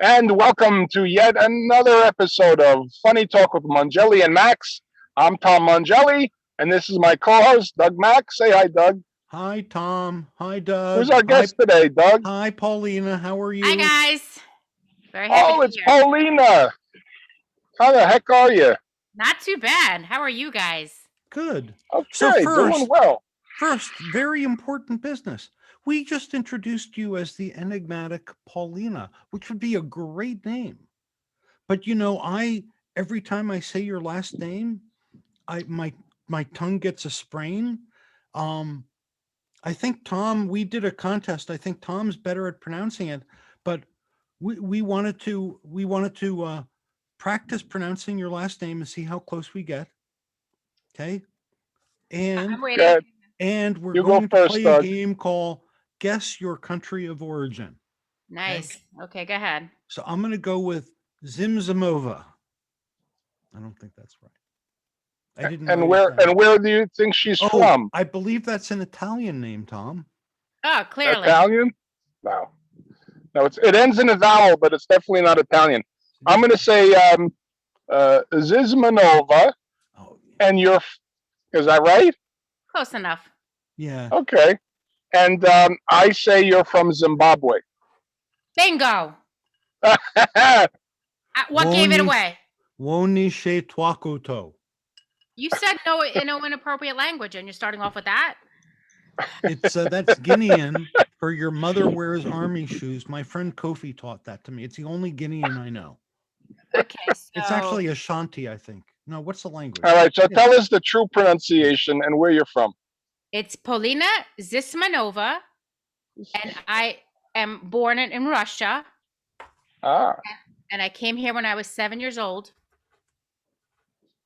And welcome to yet another episode of Funny Talk with Mangelli and Max. I'm Tom Mangelli, and this is my co-host, Doug Max. Say hi, Doug. Hi, Tom. Hi, Who's Doug. our guest today, Doug? Hi, Paulina. How are Hi you? guys. Very happy to Oh, be it's here. Paulina. How the heck are you? Not too bad. How are you guys? Good. So Okay, doing well. first, very important business. We just introduced you as the enigmatic Paulina, which would be a great name. But every time I say your last name, my tongue gets a sprain. Um, I think Tom, we did a contest. I think Tom's better at pronouncing it, but we wanted to practice pronouncing your last name and see how close we get. Okay. And I'm waiting. Good. we're You go going to first, play a Doug. game called Guess Your Country of Origin. Nice. Okay, go ahead. So I'm going to go with Zimzimova. I don't think that's right. I didn't. And where do you think she's from? I believe that's an Italian name, Tom. Oh, clearly. Italian? No. No, it ends in a vowel, but it's definitely not Italian. I'm going to say Zismanova, Oh, and is that right? Close enough. yeah. Okay. And I say you're from Zimbabwe. Bingo. What gave it away? Wonishe Twakoto. You said no inappropriate language, and you're starting off with that. It's that's Guinean for your mother wears army shoes. My friend Kofi taught that to me. It's the only Guinean I know. Okay, so It's actually Ashanti, I think. No, what's the language? All right, so tell us the true pronunciation and where you're from. it's Polina Zismanova, and I am born in Russia, Ah, and I came here when I was 7 years old.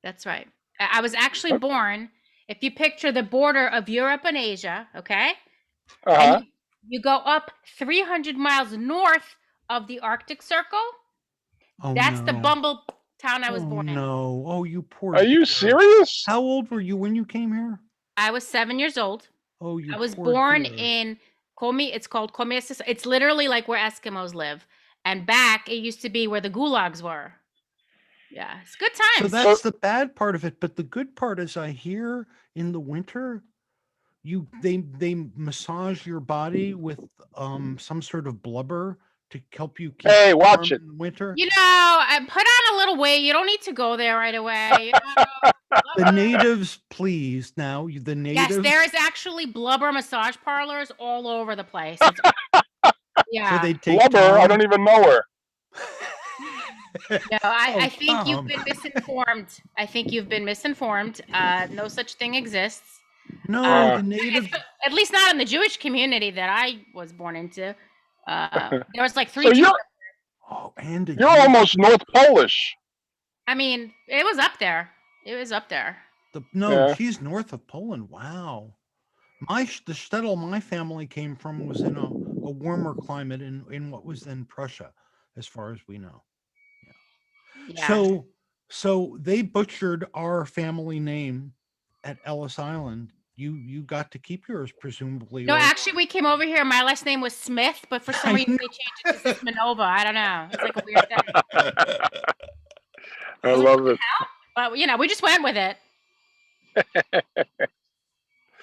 That's right. I was actually born. If you picture the border of Europe and Asia, okay, uh-huh. and you go up 300 miles north of the Arctic Circle. Oh, That's no. the Bumble town I was born in. No. Oh, you poor. Are you dear. serious? How old were you when you came here? I was 7 years old. Oh, you. I was poor born dear. in Komi. It's called Komi. It's literally like where Eskimos live. And back, it used to be where the gulags were. Yeah, it's good So times. that's the bad part of it, but the good part is I hear in the winter they massage your body with some sort of blubber to help you keep Hey, warm watch it. in the winter. You know, I put on a little weight. You don't need to go there right away. The natives, please. Now the Yes, natives. there is actually blubber massage parlors all over the place. Yeah. So they take Blubber, I Tom. don't even know her. No, I think you've Tom. been misinformed. I think you've been misinformed. No such thing exists. No, the natives. At least not in the Jewish community that I was born into. There was like three So Jews. And you're almost North Polish. I mean, it was up there. It was up there. Yeah. She's north of Poland. Wow. The shtetl my family came from was in a warmer climate in what was then Prussia, as far as we know. Yeah. So they butchered our family name at Ellis Island. You got to keep yours, presumably. No, or- actually, we came over here. My last name was Smith, but for some reason they changed it to Zismanova. I don't know. It's like a weird thing. I love it. But we just went with it.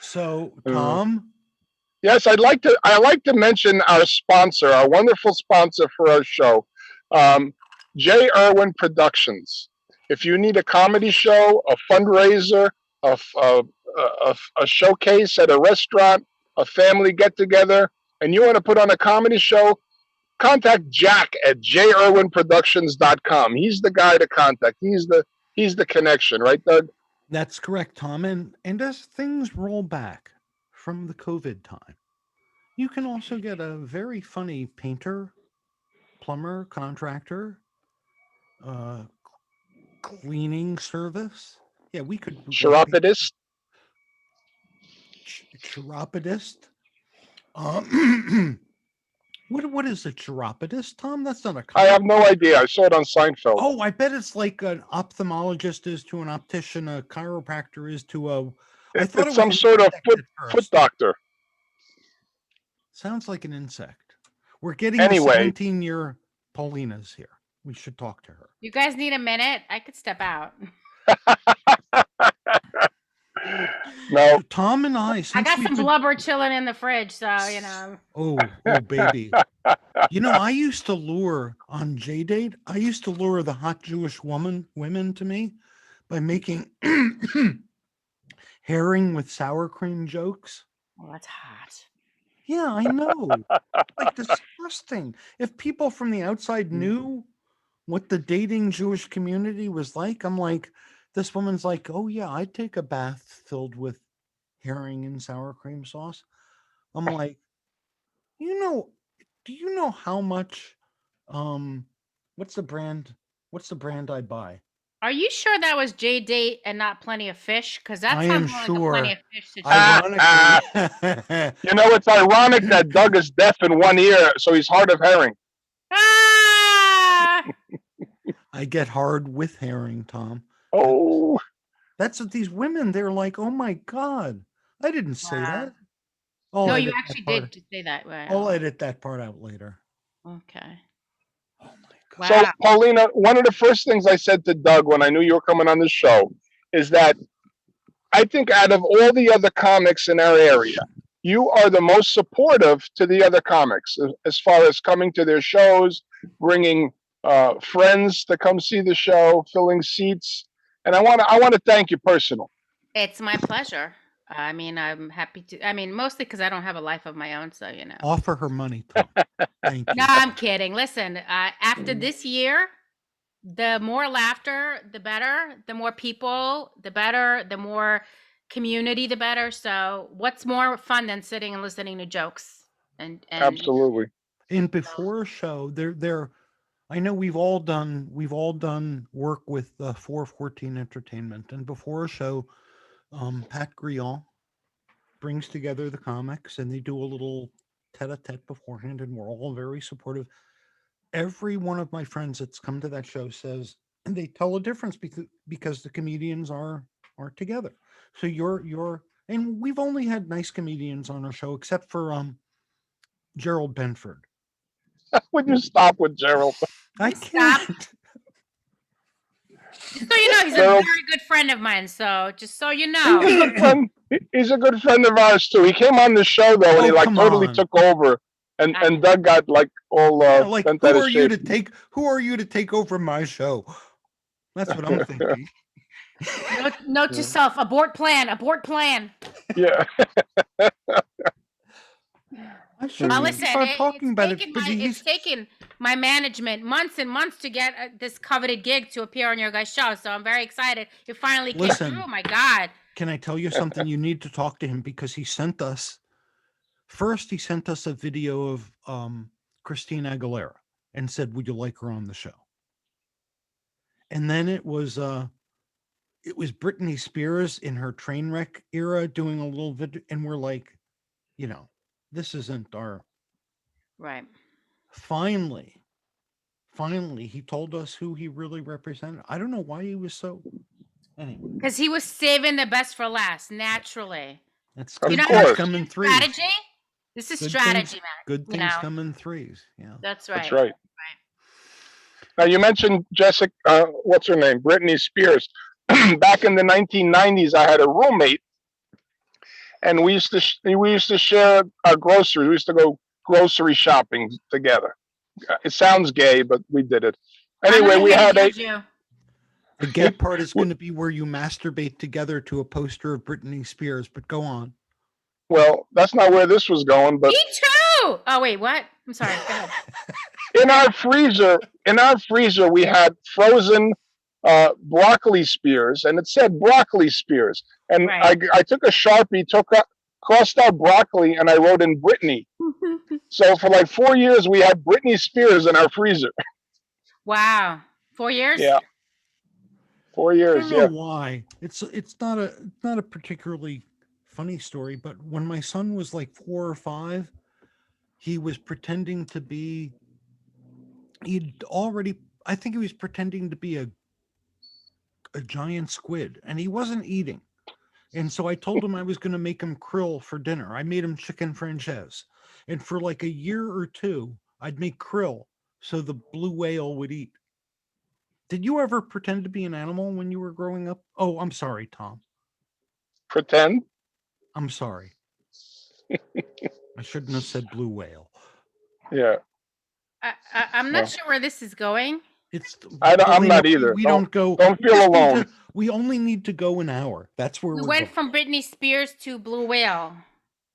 So, Tom, Yes, I like to mention our sponsor, our wonderful sponsor for our show, J. Irwin Productions. If you need a comedy show, a fundraiser, a showcase at a restaurant, a family get together, and you want to put on a comedy show, contact Jack at jirwinproductions.com. He's the guy to contact. He's the connection, right, Doug? that's correct, Tom. And as things roll back from the COVID time, you can also get a very funny painter, plumber, contractor, cleaning service. Yeah, we could. Chiropodist. Chiropodist. What is a chiropodist, Tom? That's not a. I have no idea. I saw it on Seinfeld. Oh, I bet it's like an ophthalmologist is to an optician, a chiropractor is to a. I thought It's it some was sort of an insect at foot first. doctor. Sounds like an insect. We're getting Anyway. a 17-year Paulina's here. We should talk to her. You guys need a minute? I could step out. No, Tom and I, I since got we've some been, blubber chilling in the fridge, so oh, baby. I used to lure on J-Date. I used to lure the hot Jewish women to me by making herring with sour cream jokes. Well, that's hot. Yeah, I know. Like disgusting. If people from the outside knew what the dating Jewish community was like, I'm like, this woman's like, oh yeah, I'd take a bath filled with herring and sour cream sauce. I'm like, you know, do you know how much um what's the brand? What's the brand I buy? Are you sure that was J Date and not Plenty of Fish? Because that I sounds am more like a Plenty sure. of Fish situation. Ironically, it's ironic that Doug is deaf in one ear, so he's hard of hearing. Ah! I get hard with herring, Tom. Oh, That's what these women, they're like, oh my God, I didn't say Wow. that. I'll No, edit you that actually part. did say that. Wow. I'll edit that part out later. Okay. Oh my God. so Wow. Paulina, one of the first things I said to Doug when I knew you were coming on the show is that I think out of all the other comics in our area, you are the most supportive to the other comics as far as coming to their shows, bringing friends to come see the show, filling seats, and I want to thank you personally. It's my pleasure. I mean, I'm happy to. I mean, mostly because I don't have a life of my own, so Offer her money, Tom. Thank you. No, I'm kidding. Listen, after this year, the more laughter, the better. The more people, the better. The more community, the better. So, what's more fun than sitting and listening to jokes? And Absolutely. And before a show, I know we've all done work with 414 Entertainment, and before a show, Pat Griot brings together the comics, and they do a little tete-a-tete beforehand, and we're all very supportive. Every one of my friends that's come to that show says, and they tell a difference because the comedians are together. So and we've only had nice comedians on our show, except for Gerald Benford. Would you stop with Gerald? I stop. can't. Just so you know, he's a Gerald, very good friend of mine. So, just so you he's know. a good friend. He's a good friend of ours too. He came on the show though, and he like Come totally on. took over, and Doug got like all Yeah, like bent who out of are you shape. to take? Who are you to take over my show? That's what I'm thinking. Note to self: abort plan. Abort plan. Yeah. I shouldn't Listen, start talking about it, but it's taken my management months and months to get this coveted gig to appear on your guys' show. So I'm very excited. It finally came Listen. through. Oh my God. Can I tell you something? You need to talk to him because he sent us a video of Christina Aguilera and said, "Would you like her on the show?" And then it was Britney Spears in her train wreck era doing a little video, and we're like, this isn't our Right. Finally, he told us who he really represented. I don't know why he was so. Anyway, because he was saving the best for last, naturally. that's Of good course. things come in threes. Strategy. This is Good strategy, things, man. Good things come in threes. Yeah, That's right. That's right. Now you mentioned Jessica. What's her name? Britney Spears. Back in the 1990s, I had a roommate, and we used to share our groceries. We used to go grocery shopping together. It sounds gay, but we did it. Anyway, we had a. The gay part is going to be where you masturbate together to a poster of Britney Spears. But go on. Well, that's not where this was going, but Me too. Oh wait, what? I'm sorry. Go ahead. in our freezer, we had frozen broccoli spears, and it said broccoli spears. And Right. I took a Sharpie, crossed out broccoli, and I wrote in Britney. So for like 4 years, we had Britney Spears in our freezer. Wow. 4 years? Yeah. 4 years. I don't know why. It's not a particularly funny story, but when my son was like 4 or 5, he was pretending to be. I think he was pretending to be a giant squid, and he wasn't eating. And so I told him I was going to make him krill for dinner. I made him chicken francaise, and for like a year or two, I'd make krill so the blue whale would eat. Did you ever pretend to be an animal when you were growing up? Oh, I'm sorry, Tom. Pretend. I'm sorry. I shouldn't have said blue whale. Yeah. I'm not sure where this is going. It's I'm Polina, not either. We don't go. Don't we feel just need alone. we only need to go an hour. That's where We we're went going. from Britney Spears to Blue Whale.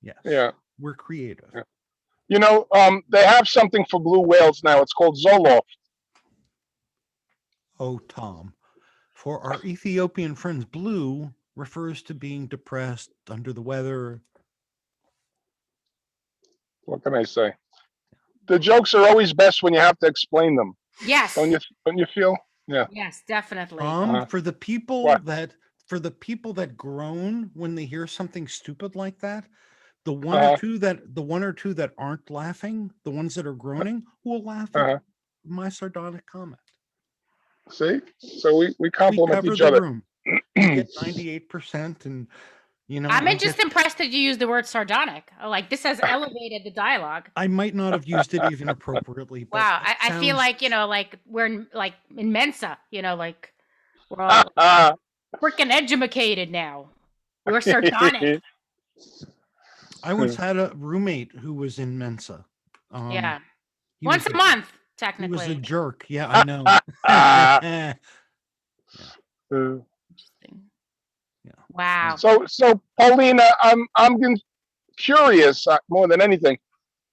Yes. Yeah. We're creative. Yeah. You know, they have something for blue whales now. It's called Zoloft. Oh, Tom. For our Ethiopian friends, blue refers to being depressed, under the weather. What can I say? The jokes are always best when you have to explain them. Yes. Don't you feel? Yeah. Yes, definitely. For the people What? that groan when they hear something stupid like that, the one or two that aren't laughing, the ones that are groaning, will laugh at my sardonic comment. See? So we We compliment cover each the other. room. We get 98%, and I'm just impressed that you used the word sardonic. Like, this has elevated the dialogue. I might not have used it even appropriately. But wow, I feel like like we're in Mensa. Like we're all freaking educated now. We're sardonic. I once had a roommate who was in Mensa. Yeah, once a month, technically. He was a jerk. Yeah, I know. Interesting. Yeah. Wow. So Paulina, I'm curious more than anything.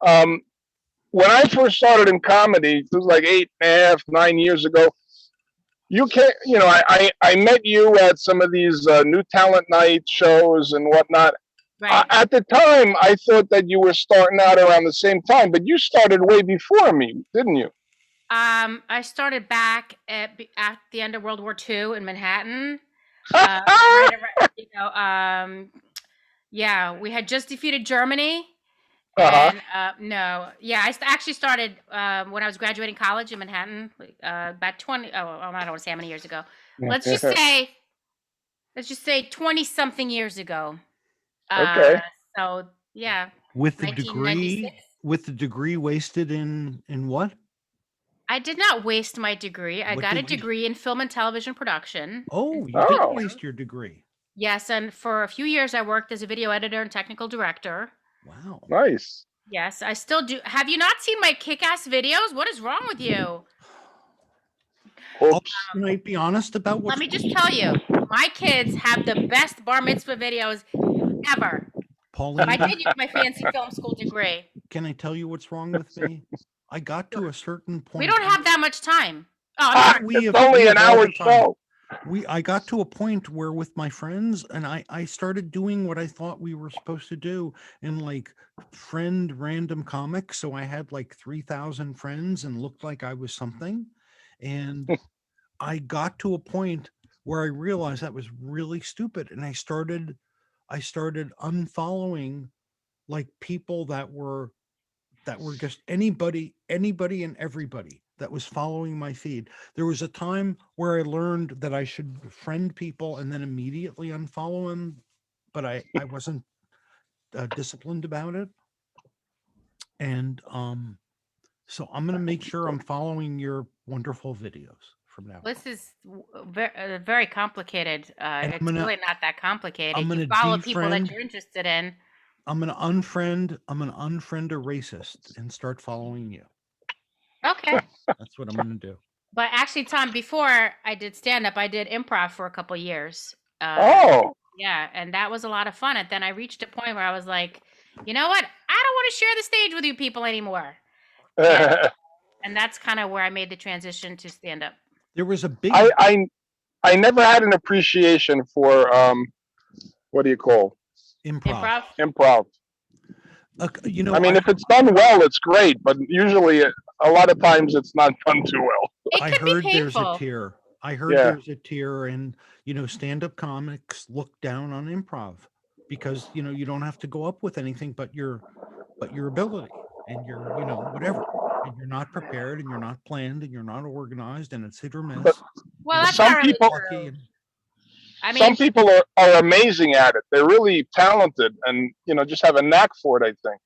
When I first started in comedy, it was like 8.5, 9 years ago. I met you at some of these new talent night shows and whatnot. Right. At the time, I thought that you were starting out around the same time, but you started way before me, didn't you? I started back at the end of World War II in Manhattan. Yeah, we had just defeated Germany. And I actually started when I was graduating college in Manhattan, about 20. I don't want to say how many years ago. Let's just say 20-something years ago. Okay. So yeah. With the degree wasted in what? I did not waste my degree. I got a degree in film and television production. Oh, you didn't waste your degree. Yes, and for a few years I worked as a video editor and technical director. Wow. Nice. Yes, I still do. Have you not seen my kick-ass videos? What is wrong with you? Oops. Can I be honest about what? Let me just tell you, my kids have the best bar mitzvah videos ever. Paulina, I did use my fancy film school degree. Can I tell you what's wrong with me? I got to a certain point. We don't have that much time. Oh, I'm sorry. It's only an hour show. I got to a point where with my friends and I started doing what I thought we were supposed to do and like friend random comics. So I had like 3,000 friends and looked like I was something. And I got to a point where I realized that was really stupid. And I started unfollowing like people that were just anybody and everybody that was following my feed. There was a time where I learned that I should friend people and then immediately unfollow them, but I wasn't disciplined about it. And so I'm going to make sure I'm following your wonderful videos from now. This is very complicated. It's really not that complicated. You follow people that you're interested in. I'm gonna unfriend a racist and start following you. Okay. That's what I'm gonna do. But actually, Tom, before I did stand-up, I did improv for a couple of years. Yeah, and that was a lot of fun. And then I reached a point where I was like, you know what? I don't want to share the stage with you people anymore. And that's kind of where I made the transition to stand-up. There was a big... I never had an appreciation for, what do you call? Improv. I mean, if it's done well, it's great, but usually a lot of times it's not done too well. I heard there's a tier. There's a tier, and stand-up comics look down on improv because you don't have to go up with anything but your ability and your whatever, and you're not prepared and you're not planned and you're not organized and it's hit or miss. Well, that's some people. Some people are amazing at it. They're really talented and, just have a knack for it, I think.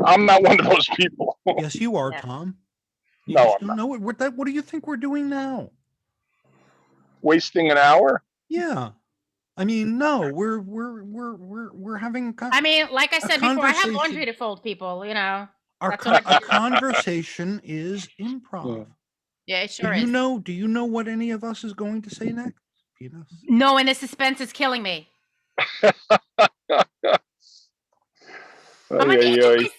I'm not one of those people. Yes, you are, Tom. You No, just I'm don't not. know it. What do you think we're doing now? Wasting an hour? Yeah. I mean, no, we're having I mean, like I a said before, I have conversation. laundry to fold, people. You know, Our that's what I our do. conversation is improv. Yeah, it sure is. Do you know what any of us is going to say next? Venus? No, and the suspense is killing me. I'm on the edge of my seat.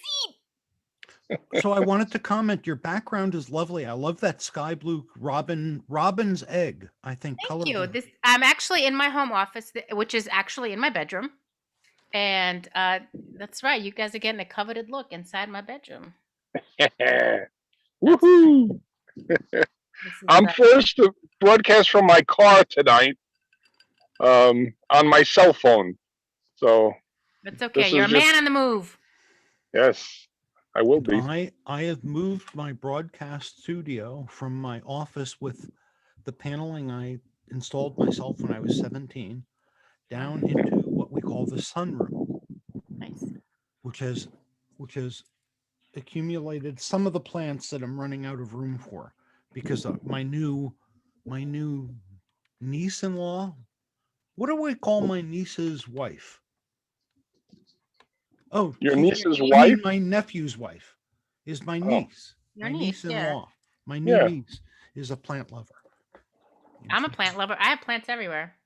So I wanted to comment. Your background is lovely. I love that sky blue robin's egg. I think Thank you. color. I'm actually in my home office, which is actually in my bedroom, and that's right. You guys are getting a coveted look inside my bedroom. Woohoo! I'm forced to broadcast from my car tonight, on my cell phone. So That's okay. this You're a is just man on the move. yes, I will be. I have moved my broadcast studio from my office with the paneling I installed myself when I was 17 down into what we call the sunroom, Nice. which has accumulated some of the plants that I'm running out of room for because my new niece-in-law. What do we call my niece's wife? Oh, Your you niece's mean wife? my nephew's wife is my Oh, niece. Your My niece, yeah. niece-in-law. My new Yeah. niece is a plant lover. I'm a plant lover. I have plants everywhere.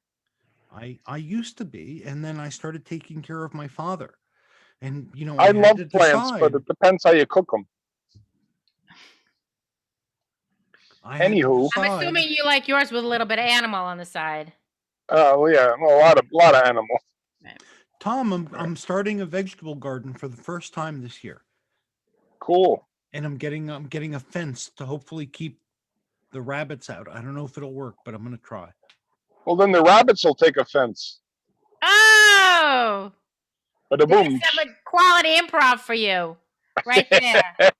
I used to be, and then I started taking care of my father. And I had love to plants, but decide. it depends how you cook them. I had to Anywho, I'm decide. assuming you like yours with a little bit of animal on the side. yeah, a lot of animals. Tom, I'm starting a vegetable garden for the first time this year, Cool. and I'm getting a fence to hopefully keep the rabbits out. I don't know if it'll work, but I'm gonna try. Well, then the rabbits will take offense. Oh, But the there's boom. some quality improv for you, right there.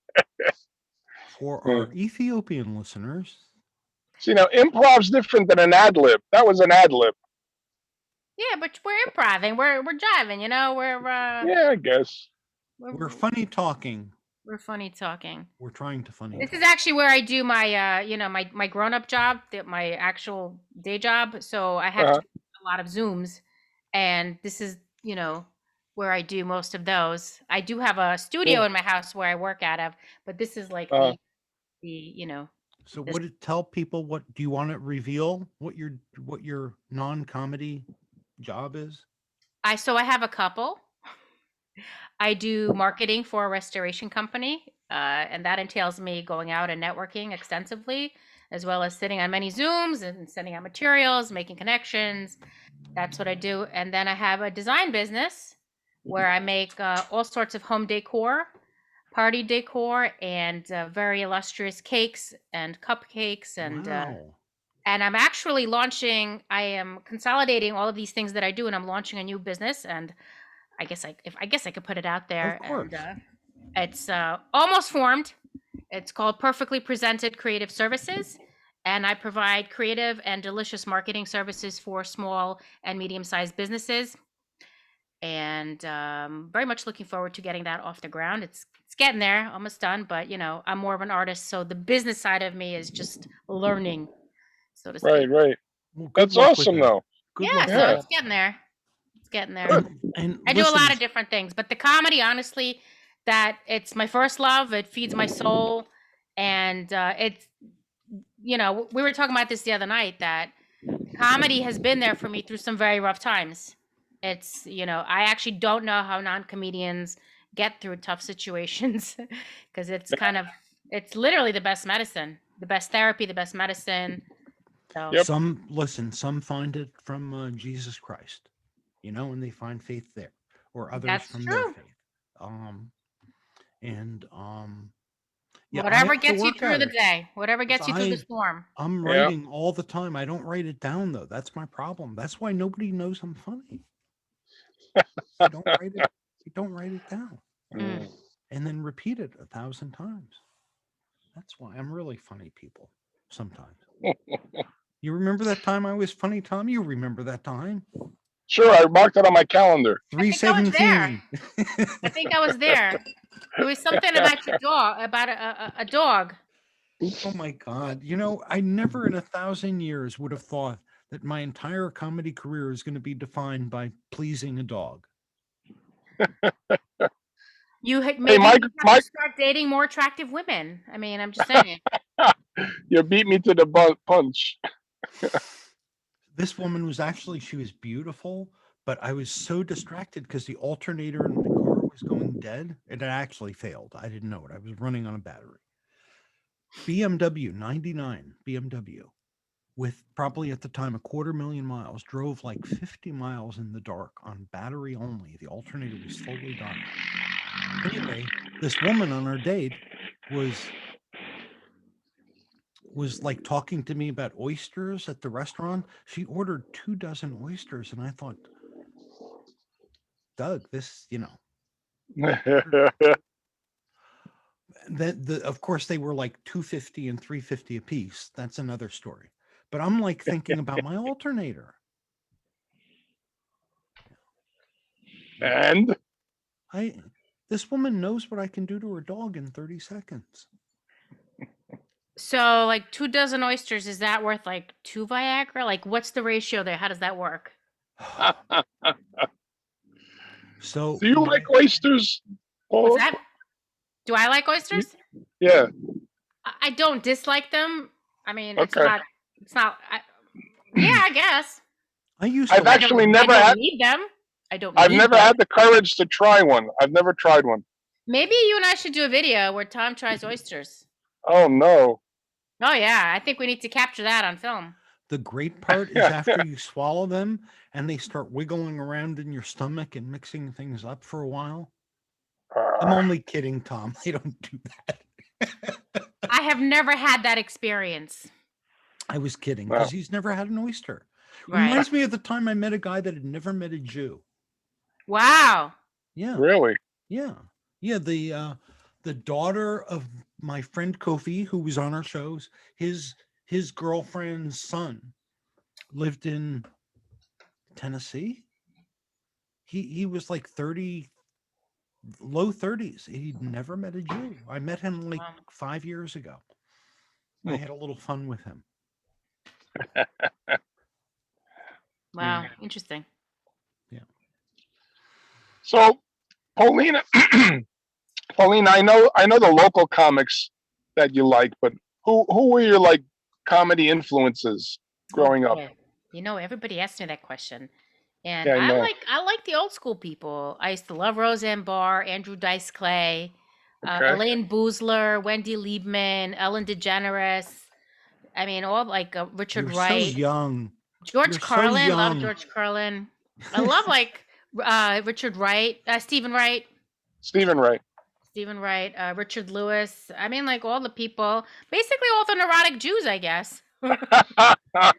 For our Ethiopian listeners, See, now improv's different than an ad lib. That was an ad lib. Yeah, but we're improving. We're jiving. Yeah, I guess. we're funny talking. We're funny talking. We're trying to funny. This talk. is actually where I do my my grown up job, my actual day job. So I have to do a lot of Zooms, and this is where I do most of those. I do have a studio in my house where I work out of, but this is like the. So would it tell people what do you want to reveal what your non-comedy job is? I have a couple. I do marketing for a restoration company, and that entails me going out and networking extensively, as well as sitting on many Zooms and sending out materials, making connections. That's what I do. And then I have a design business where I make all sorts of home decor, party decor, and very illustrious cakes and cupcakes. And I'm actually launching. I am consolidating all of these things that I do, and I'm launching a new business. And I guess I could put it out there. Of course. And it's almost formed. It's called Perfectly Presented Creative Services, and I provide creative and delicious marketing services for small and medium-sized businesses. And very much looking forward to getting that off the ground. It's getting there, almost done. But I'm more of an artist, so the business side of me is just learning, so to speak. Right. Well, That's awesome, though. So it's getting there. It's getting there. And I do a lot of different things, but the comedy, honestly, that it's my first love. It feeds my soul, and it's we were talking about this the other night that comedy has been there for me through some very rough times. It's I actually don't know how non-comedians get through tough situations because it's literally the best medicine, the best therapy, the best medicine. So. Yep. Some find it from Jesus Christ, and they find faith there, or others That's from true. their faith. Whatever gets you through the day, whatever gets you through the storm. I'm writing all the time. I don't write it down though. That's my problem. That's why nobody knows I'm funny. I don't write it. I don't write it down, and then repeat it 1,000 times. That's why I'm really funny, people. Sometimes. You remember that time I was funny, Tom? You remember that time? Sure, I marked it on my calendar. 317. I think I was there. It was something about your dog, about a dog. Oh my God. You know, I never in 1,000 years would have thought that my entire comedy career is going to be defined by pleasing a dog. Hey, Maybe Mike, you have to Mike, start dating more attractive women. I mean, I'm just saying. you beat me to the punch. This woman was actually, she was beautiful, but I was so distracted because the alternator in my car was going dead. It had actually failed. I didn't know it. I was running on a battery. BMW 99 BMW with probably at the time 250,000 miles, drove like 50 miles in the dark on battery only. The alternator was slowly dying. Anyway, this woman on our date was like talking to me about oysters at the restaurant. She ordered 24 oysters, and I thought, Doug, this, that of course they were like 250 and 350 a piece. That's another story. But I'm like thinking about my alternator. And This woman knows what I can do to her dog in 30 seconds. So, like 24 oysters, is that worth like 2 Viagra? Like, what's the ratio there? How does that work? So do you like oysters, What's Paul? that? Do I like oysters? Yeah. I don't dislike them. I mean, Okay. yeah, I guess. I've actually never I don't had. need them. I don't. I've need never them. had the courage to try one. I've never tried one. Maybe you and I should do a video where Tom tries oysters. Oh no. Oh yeah, I think we need to capture that on film. The great part is after you swallow them and they start wiggling around in your stomach and mixing things up for a while. I'm only kidding, Tom. I don't do that. I have never had that experience. I was kidding because he's never had an oyster. Right. Reminds me of the time I met a guy that had never met a Jew. Wow. Yeah. Really? Yeah. Yeah. The daughter of my friend Kofi, who was on our shows, his girlfriend's son lived in Tennessee. He was like 30, low 30s. He'd never met a Jew. I met him like 5 years ago. I had a little fun with him. Wow, interesting. Yeah. So, Paulina, I know the local comics that you like, but who were your like comedy influences growing up? You know, everybody asks me that question, and Yeah, I know. I like the old school people. I used to love Roseanne Barr, Andrew Dice Clay, Okay. Elaine Boozler, Wendy Liebman, Ellen DeGeneres. I mean, all like Richard You're Wright. so young. George You're so Carlin, love young. George Carlin. I love like Richard Wright, Stephen Wright. Stephen Wright. Stephen Wright, Richard Lewis. I mean, like all the people, basically all the neurotic Jews, I guess.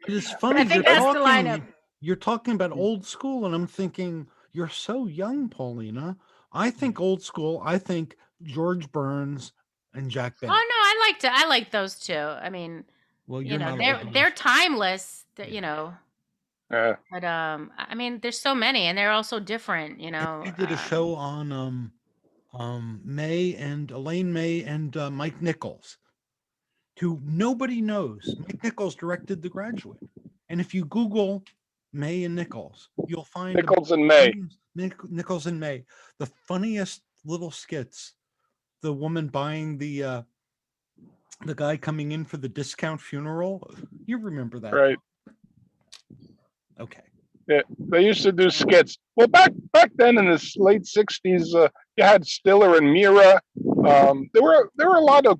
It's funny. I think that's the lineup. You're talking about old school, and I'm thinking, you're so young, Paulina. I think old school. I think George Burns and Jack Benny. Oh no, I like those two. I mean, well, you know, they're timeless. You know. But I mean, there's so many, and they're all so different. You know. We did a show on Elaine May and Mike Nichols, who nobody knows. Mike Nichols directed The Graduate, and if you Google May and Nichols, you'll find Nichols and May. Nichols and May, the funniest little skits. The woman buying the guy coming in for the discount funeral. You remember that, right? Okay. Yeah, they used to do skits. Well, back then in the late '60s, you had Stiller and Mira. There were a lot of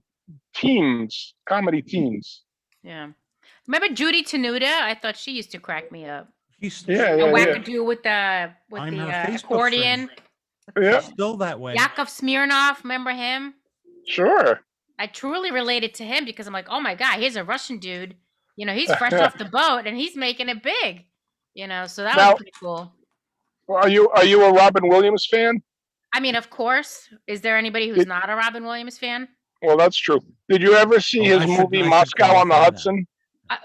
comedy teams. Yeah. Remember Judy Tenuta? I thought she used to crack me up. Yeah. Wackadoo with the accordion. Yeah. Still that way. Yakov Smirnoff, remember him? Sure. I truly related to him because I'm like, oh my God, here's a Russian dude. You know, he's fresh off the boat and he's making it big. You know, so that was pretty cool. Are you a Robin Williams fan? I mean, of course. Is there anybody who's not a Robin Williams fan? Well, that's true. Did you ever see his movie Moscow on the Hudson?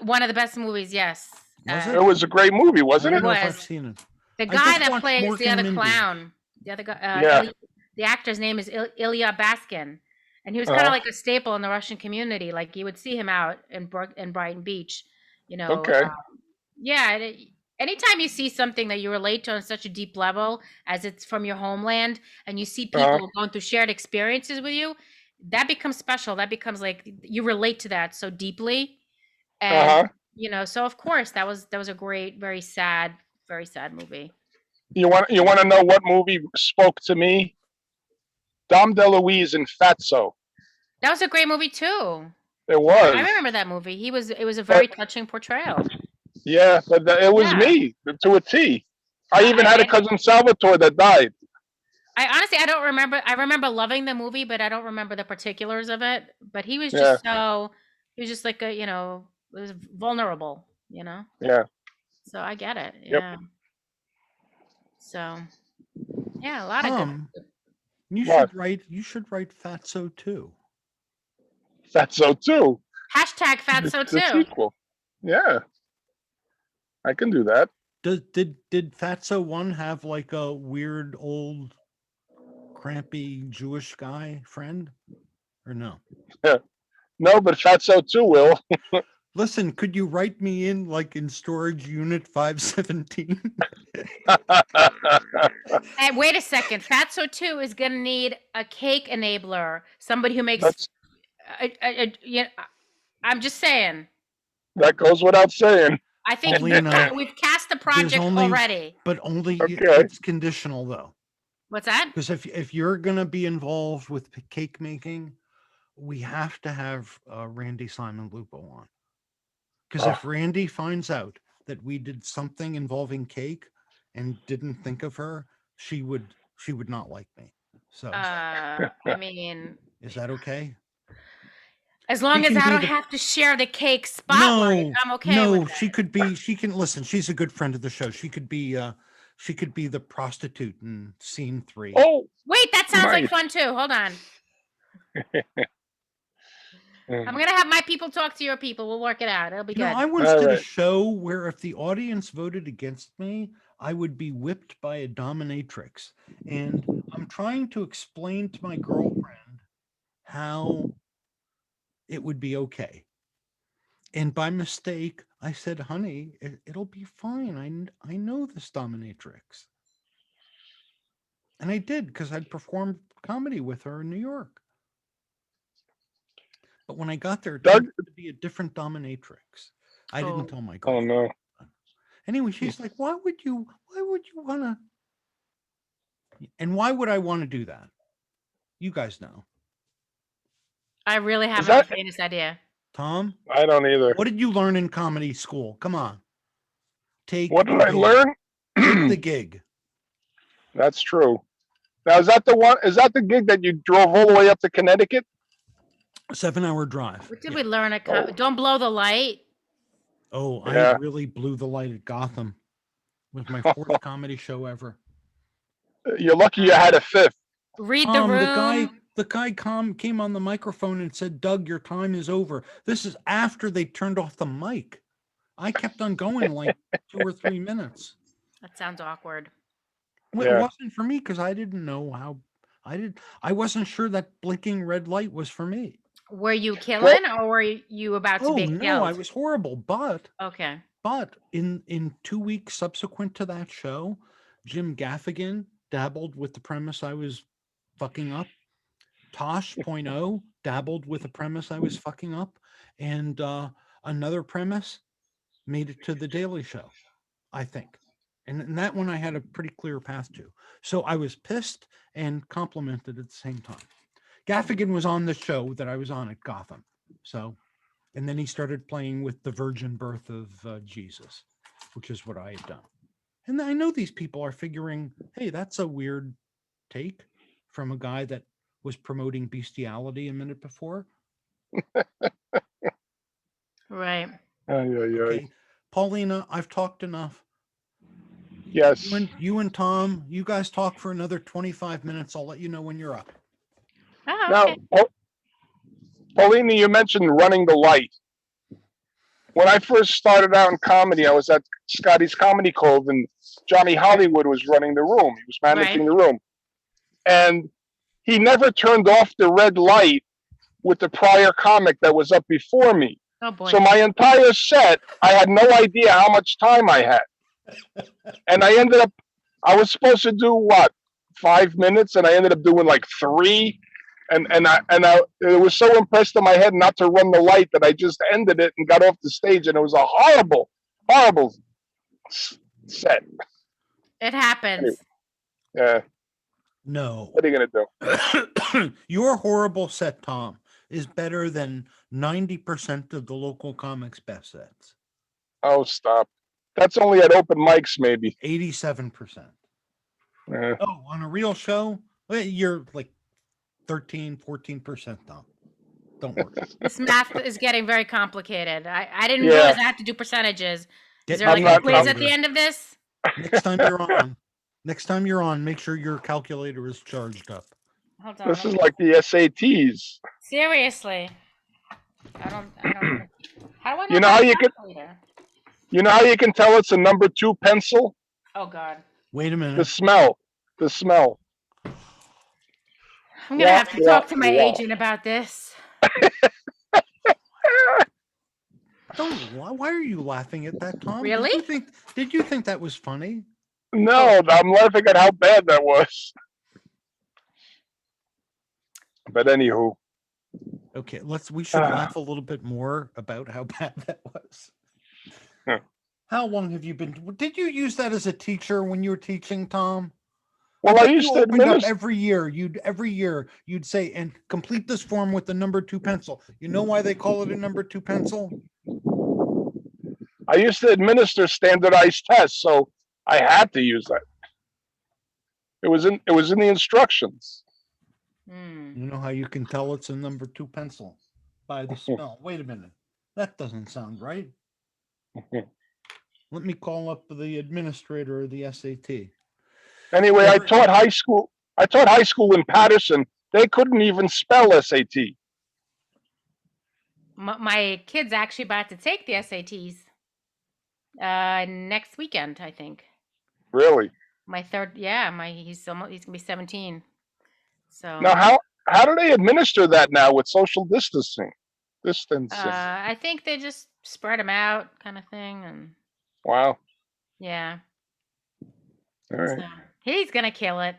One of the best movies, yes. Was it? It was a great movie, wasn't it? It was. I've seen it. The guy that plays the other clown. The other guy. The actor's name is Ilya Baskin. and he was kind of Uh, like a staple in the Russian community. Like you would see him out in Brighton Beach, you know. okay. Yeah. Anytime you see something that you relate to on such a deep level as it's from your homeland, and you see Uh, people going through shared experiences with you, that becomes special. That becomes like you relate to that so deeply, and uh-huh. so of course that was a great, very sad movie. You want to know what movie spoke to me? Dom DeLuise in Fatso. That was a great movie too. It I was, remember that movie. It was a but very touching portrayal. yeah, but it was Yeah. me to a T. I even had a I cousin Salvatore that died. I honestly I don't remember. I remember loving the movie, but I don't remember the particulars of it. But Yeah, he was just like a, it was vulnerable. yeah, So I get it. yep. Yeah. So yeah, a lot of good. Tom, you What? should write. You should write Fatso too. Fatso too. Hashtag Fatso The too. sequel. Yeah, I can do that. Did Fatso 1 have like a weird old crampy Jewish guy friend, or no? No, but Fatso too will. Listen, could you write me in like in storage unit 517? And wait a second, Fatso 2 is gonna need a cake enabler, somebody who makes. That's I'm just saying. that goes without saying. I think Polina, we've cast the there's project only, already. but only Okay. it's conditional though. What's that? Because if you're gonna be involved with cake making, we have to have Randy Simon Lupo on. Because if Randy finds out that we did something involving cake and didn't think of her, she would not like me. So I mean, is that okay? as long She as can I be don't the- have to share the cake spotlight, No, I'm okay no, with it. she could be. She can listen. She's a good friend of the show. She could be. She could be the prostitute in scene 3. Oh, Wait, that sounds like right. fun too. Hold on. I'm gonna have my people talk to your people. We'll work it out. It'll be good. I once All did a right. show where if the audience voted against me, I would be whipped by a dominatrix. And I'm trying to explain to my girlfriend how it would be okay. And by mistake, I said, honey, it'll be fine. I know this dominatrix. And I did because I'd performed comedy with her in New York. But when I got there, it Doug? turned out to be a different dominatrix. I didn't tell my Oh girlfriend. no. Anyway, she's like, why would you want to? And why would I want to do that? You guys know. I really haven't that- the faintest idea. Tom, I don't either. what did you learn in comedy school? Come on. What did the I gig. learn? Take the gig. That's true. Now, is that the one? Is that the gig that you drove all the way up to Connecticut? 7-hour drive. What did we learn at Don't blow the light? Oh, Yeah. I really blew the light at Gotham. It was my 4th comedy show ever. You're lucky you had a 5th. Read the room. The guy came on the microphone and said, Doug, your time is over. This is after they turned off the mic. I kept on going like 2 or 3 minutes. That sounds awkward. Well, Yeah. It wasn't for me because I didn't know how. I wasn't sure that blinking red light was for me. Were you killing or were you about to be no, killed? I was horrible. But Okay. in 2 weeks subsequent to that show, Jim Gaffigan dabbled with the premise I was fucking up. Tosh.0 dabbled with the premise I was fucking up, and another premise made it to the Daily Show, I think. And that one I had a pretty clear path to. So I was pissed and complimented at the same time. Gaffigan was on the show that I was on at Gotham. So, and then he started playing with the virgin birth of Jesus, which is what I had done. And I know these people are figuring, hey, that's a weird take from a guy that was promoting bestiality a minute before. Right. Okay. Paulina, I've talked enough. Yes. You and Tom, you guys talk for another 25 minutes. I'll let you know when you're up. Oh, okay. Now, Paulina, you mentioned running the light. When I first started out in comedy, I was at Scotty's Comedy Cove, and Johnny Hollywood was running the room. He was managing the room. And he never turned off the red light with the prior comic that was up before me. Oh boy. So my entire set, I had no idea how much time I had. And I was supposed to do what, 5 minutes, and I ended up doing like 3. And it was so impressed in my head not to run the light that I just ended it and got off the stage, and it was a horrible, horrible set. It happens. Yeah, No. what are you gonna do? Your horrible set, Tom, is better than 90% of the local comics best sets. Oh, stop. That's only at open mics, maybe. 87%. Yeah. Oh, on a real show, you're like 13, 14%, Tom. Don't worry. This math is getting very complicated. I didn't Yeah. realize I had to do percentages. Get Is there your like a not- quiz at calculator. the end of this? Next time you're on, make sure your calculator is charged up. Hold on. This let is me- like the SATs. Seriously. I don't. How do I You know how you could- calculator? You know how you can tell it's a number 2 pencil? Oh God. Wait a The minute. smell. The smell. I'm gonna Wah, have to talk to my wah, wah. agent about this. Why are you laughing at that, Tom? Really? Did you think that was funny? No, I'm laughing at how bad that was. But anywho, Okay, we should laugh a little bit more about how bad that was. Huh. How long have you been? Did you use that as a teacher when you were teaching, Tom? well, I bet used you to opened up administer. every year you'd say, and complete this form with the number 2 pencil. You know why they call it a number 2 pencil? I used to administer standardized tests, so I had to use that. It was in the instructions. Hmm. You know how you can tell it's a number 2 pencil? By the smell. Wait a minute. That doesn't sound right. Let me call up the administrator of the SAT. Anyway, I Every- taught high school. I taught high school in Patterson. They couldn't even spell SAT. My kid's actually about to take the SATs next weekend, I think. Really? My third, he's gonna be 17. So Now, how do they administer that now with social distancing? I think they just spread them out, kind of thing, and Wow. yeah. All right. So he's gonna kill it.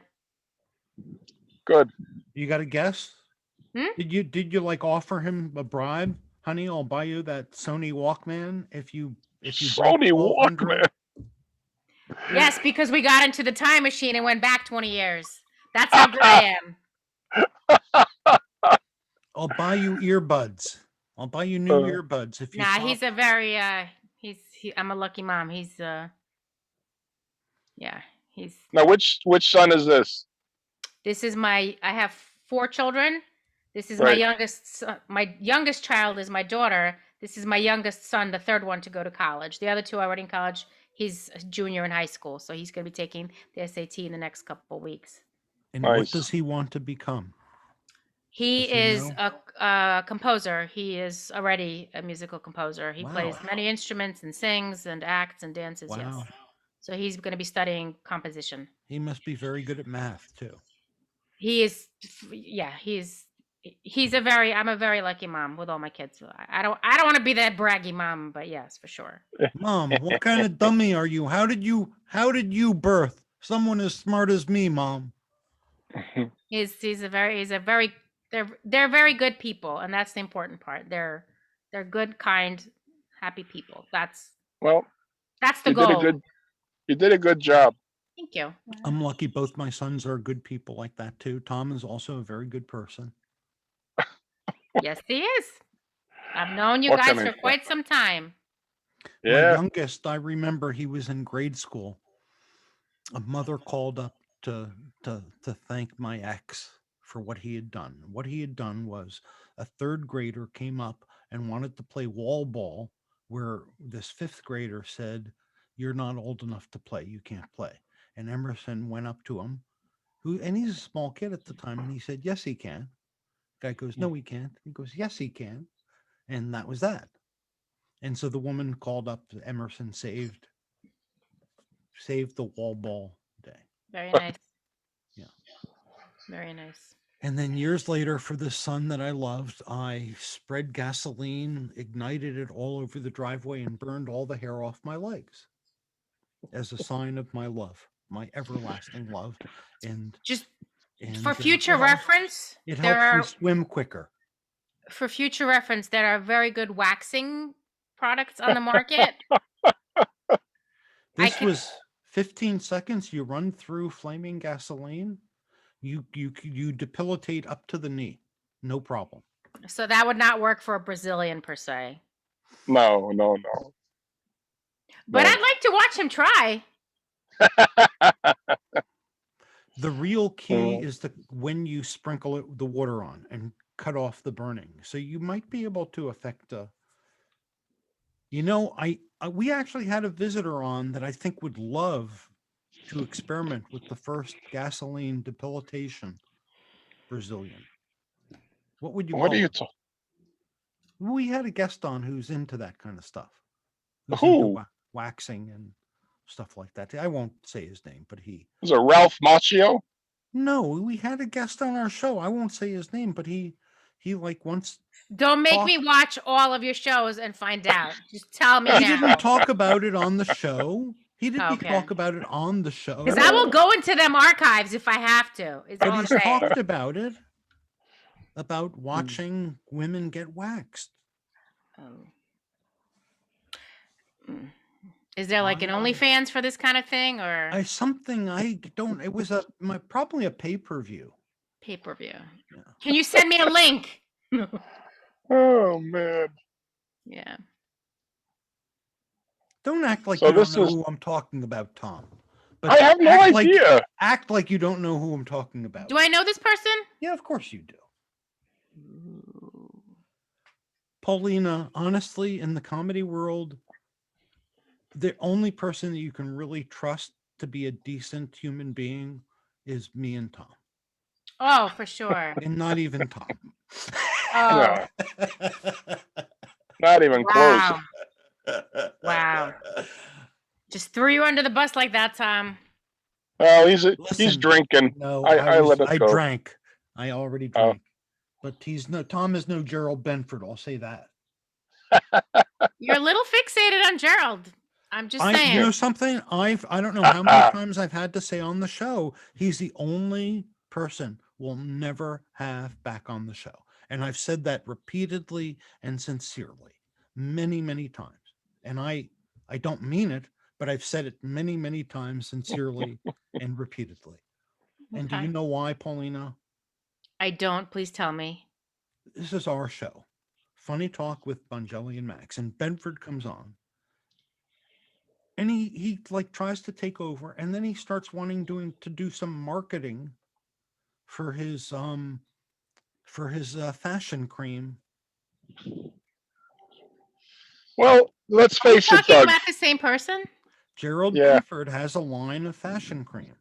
Good. You got a guess? Hmm? Did you like offer him a bribe? Honey, I'll buy you that Sony Walkman if you break Sony 1200. Walkman. Yes, because we got into the time machine and went back 20 years. That's how good I am. I'll buy you earbuds. I'll buy you new earbuds if you Nah, swap. he's a very I'm a lucky mom. He's he's Now, which son is this? this is I have 4 children. This is Right. my youngest child is my daughter. This is my youngest son, the third one to go to college. The other 2 are already in college. He's a junior in high school, so he's going to be taking the SAT in the next couple of weeks. And what Nice. does he want to become? He Does he is know? a composer. He is already a musical composer. He Wow. plays many instruments and sings and acts and dances. Wow. Yes. So he's going to be studying composition. He must be very good at math too. He is, yeah. I'm a very lucky mom with all my kids. I don't want to be that braggy mom, but yes, for sure. Mom, what kind of dummy are you? How did you birth someone as smart as me, Mom? He's a very they're very good people, and that's the important part. They're good, kind, happy people. That's Well, the you goal. did a good job. Thank you. I'm lucky both my sons are good people like that too. Tom is also a very good person. Yes, he is. I've known you What guys can I for say? quite some time. My Yeah. youngest, I remember he was in grade school. A mother called up to thank my ex for what he had done. What he had done was a 3rd grader came up and wanted to play wall ball, where this 5th grader said, "You're not old enough to play. You can't play." And Emerson went up to him, and he's a small kid at the time, and he said, "Yes, he can." Guy goes, "No, he can't." He goes, "Yes, he can." And that was that. And so the woman called up Emerson, saved the wall ball day. Very nice. Yeah. Very nice. And then years later, for the son that I loved, I spread gasoline, ignited it all over the driveway, and burned all the hair off my legs as a sign of my love, my everlasting love. And Just for and future reference, it there helps me are swim quicker. there are very good waxing products on the market. This was 15 seconds. You run through flaming gasoline. You debilitate up to the knee. No problem. So that would not work for a Brazilian per se. No. But No. I'd like to watch him try. The real key is when you sprinkle the water on and cut off the burning. So you might be able to affect we actually had a visitor on that I think would love to experiment with the first gasoline debilitation Brazilian. What would you What call are you it? talking? We had a guest on who's into that kind of stuff. Who's Who? into waxing and stuff like that. I won't say his name, but Was it Ralph Macchio? No, we had a guest on our show. I won't say his name, but he like once. Don't make me watch all of your shows and find out. Just tell me He now. didn't talk about it on the show. He didn't talk about it on the show. Because I will go into them archives if I have to. Is all But I'm he's saying. talked about it, about watching women get waxed. Is there like an OnlyFans for this kind of thing, or It was probably a pay-per-view. Pay-per-view. Yeah. Can you send me a link? Oh man. Yeah. Don't act like you don't know who I'm talking about, Tom. But I have no idea. Act like you don't know who I'm talking about. Do I know this person? Yeah, of course you do. Polina, honestly, in the comedy world, the only person that you can really trust to be a decent human being is me and Tom. Oh, for sure. And not even Tom. Oh. Not even close. Wow. Just threw you under the bus like that, Tom. Oh, he's drinking. No, I let it go. I drank. I already drank. But Tom is no Gerald Benford, I'll say that. You're a little fixated on Gerald. I'm just saying. You know something? I don't know how many times I've had to say on the show, he's the only person we'll never have back on the show. And I've said that repeatedly and sincerely, many, many times. And I don't mean it, but I've said it many, many times sincerely and repeatedly. And do you know why, Polina? I don't. Please tell me. This is our show. Funny Talk with Bongelli and Max. And Benford comes on. And he like tries to take over, and then he starts wanting to do some marketing for his fashion cream. Well, let's face it, Doug. Talking about the same person? Gerald Benford has a line of fashion cream.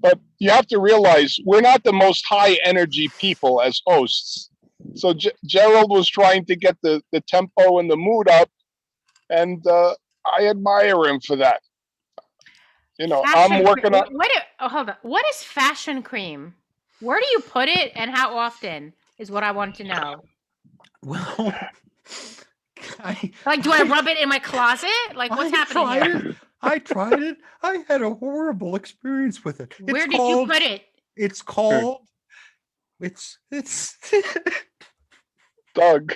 But you have to realize we're not the most high energy people as hosts. So Gerald was trying to get the tempo and the mood up, and I admire him for that. You know, I'm working on. Hold on. What is fashion cream? Where do you put it, and how often is what I want to know. Well, do I rub it in my closet? Like, what's happening here? I tried it. I had a horrible experience with it. Where did you put it? It's called. It's. Doug.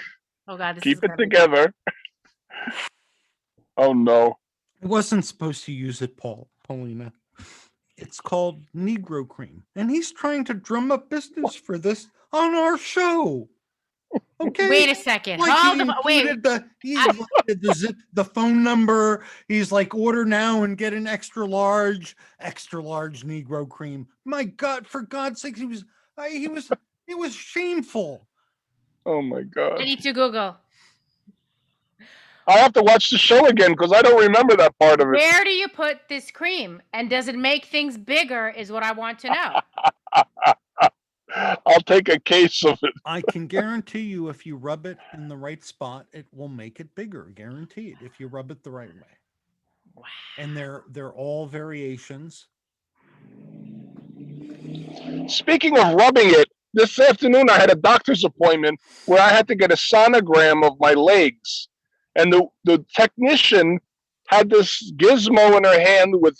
Oh God! Keep it together. Oh no! I wasn't supposed to use it, Polina. It's called Negro Cream, and he's trying to drum up business for this on our show. Okay. Wait a second. Like he included the phone number. He's like, order now and get an extra large Negro Cream. My God, for God's sake, it was shameful. Oh my God. I need to Google. I have to watch the show again because I don't remember that part of it. Where do you put this cream? And does it make things bigger is what I want to know. I'll take a case of it. I can guarantee you if you rub it in the right spot, it will make it bigger. Guaranteed. If you rub it the right way. Wow. And they're all variations. Speaking of rubbing it, this afternoon I had a doctor's appointment where I had to get a sonogram of my legs, and the technician had this gizmo in her hand with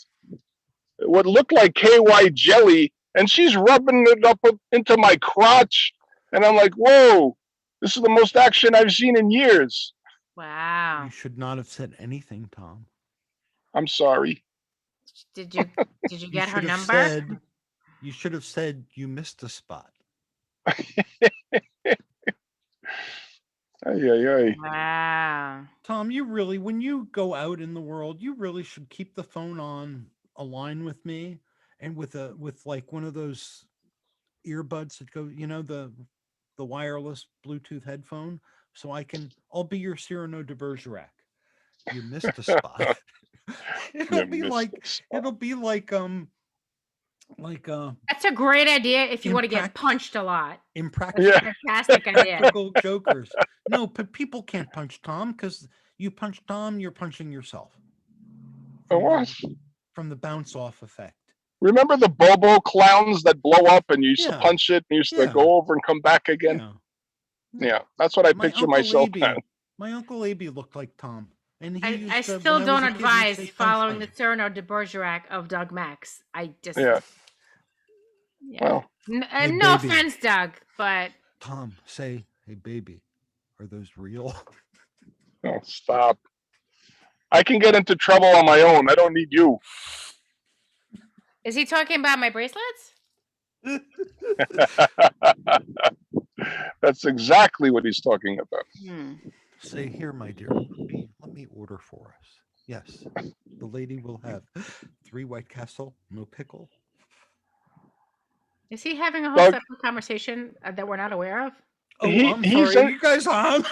what looked like KY jelly, and she's rubbing it up into my crotch, and I'm like, "Whoa, this is the most action I've seen in years." Wow. You should not have said anything, Tom. I'm sorry. Did you You get her should have number? said. You should have said you missed a spot. Ay, ay, ay. Wow. Tom, you really, when you go out in the world, you really should keep the phone on a line with me, and with like one of those earbuds that go, the wireless Bluetooth headphone, so I'll be your Cyrano de Bergerac. You missed a spot. it'll You be missed like the spot. it'll be like That's a great idea if you want to get punched a lot. impractical That's a fantastic idea. jokers. No, but people can't punch Tom, because you punch Tom, you're punching yourself. What? From the bounce off effect. Remember the Bobo clowns that blow up and you used to Yeah. punch it and used to Yeah. go over and come back again? Yeah, that's what I picture myself at. My Uncle Aby looked like Tom. And I he still don't advise following the Cyrano de Bergerac of Doug Max. I just Yeah. Well, Hey, no baby. offense, Doug, but Tom, say, "Hey, baby, are those real?" oh, stop. I can get into trouble on my own. I don't need you. is he talking about my bracelets? That's exactly what he's talking about. Say, "Here, my dear, let me order for us." Yes, the lady will have 3 White Castle, no pickle. Is he having a whole Doug- separate conversation that we're not aware of? Oh, I'm he's sorry. in- You guys on?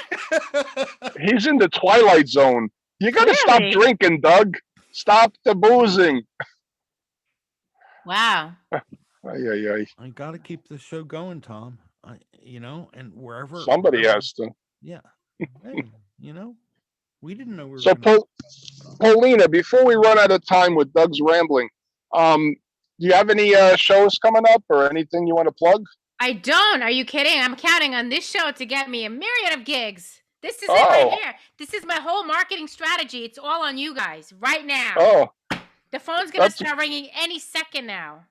He's in the twilight zone. You got to stop Clearly. drinking, Doug. Stop the boozing. Wow. Ay, ay, ay. I got to keep the show going, Tom. And wherever Somebody has to. Yeah. Hey, we didn't know we were. So, Polina, before we run out of time with Doug's rambling, do you have any shows coming up or anything you want to plug? I don't. Are you kidding? I'm counting on this show to get me a myriad of gigs. This is it right here. This is my whole marketing strategy. It's all on you guys right now. Oh, The phone's going to start ringing any second now.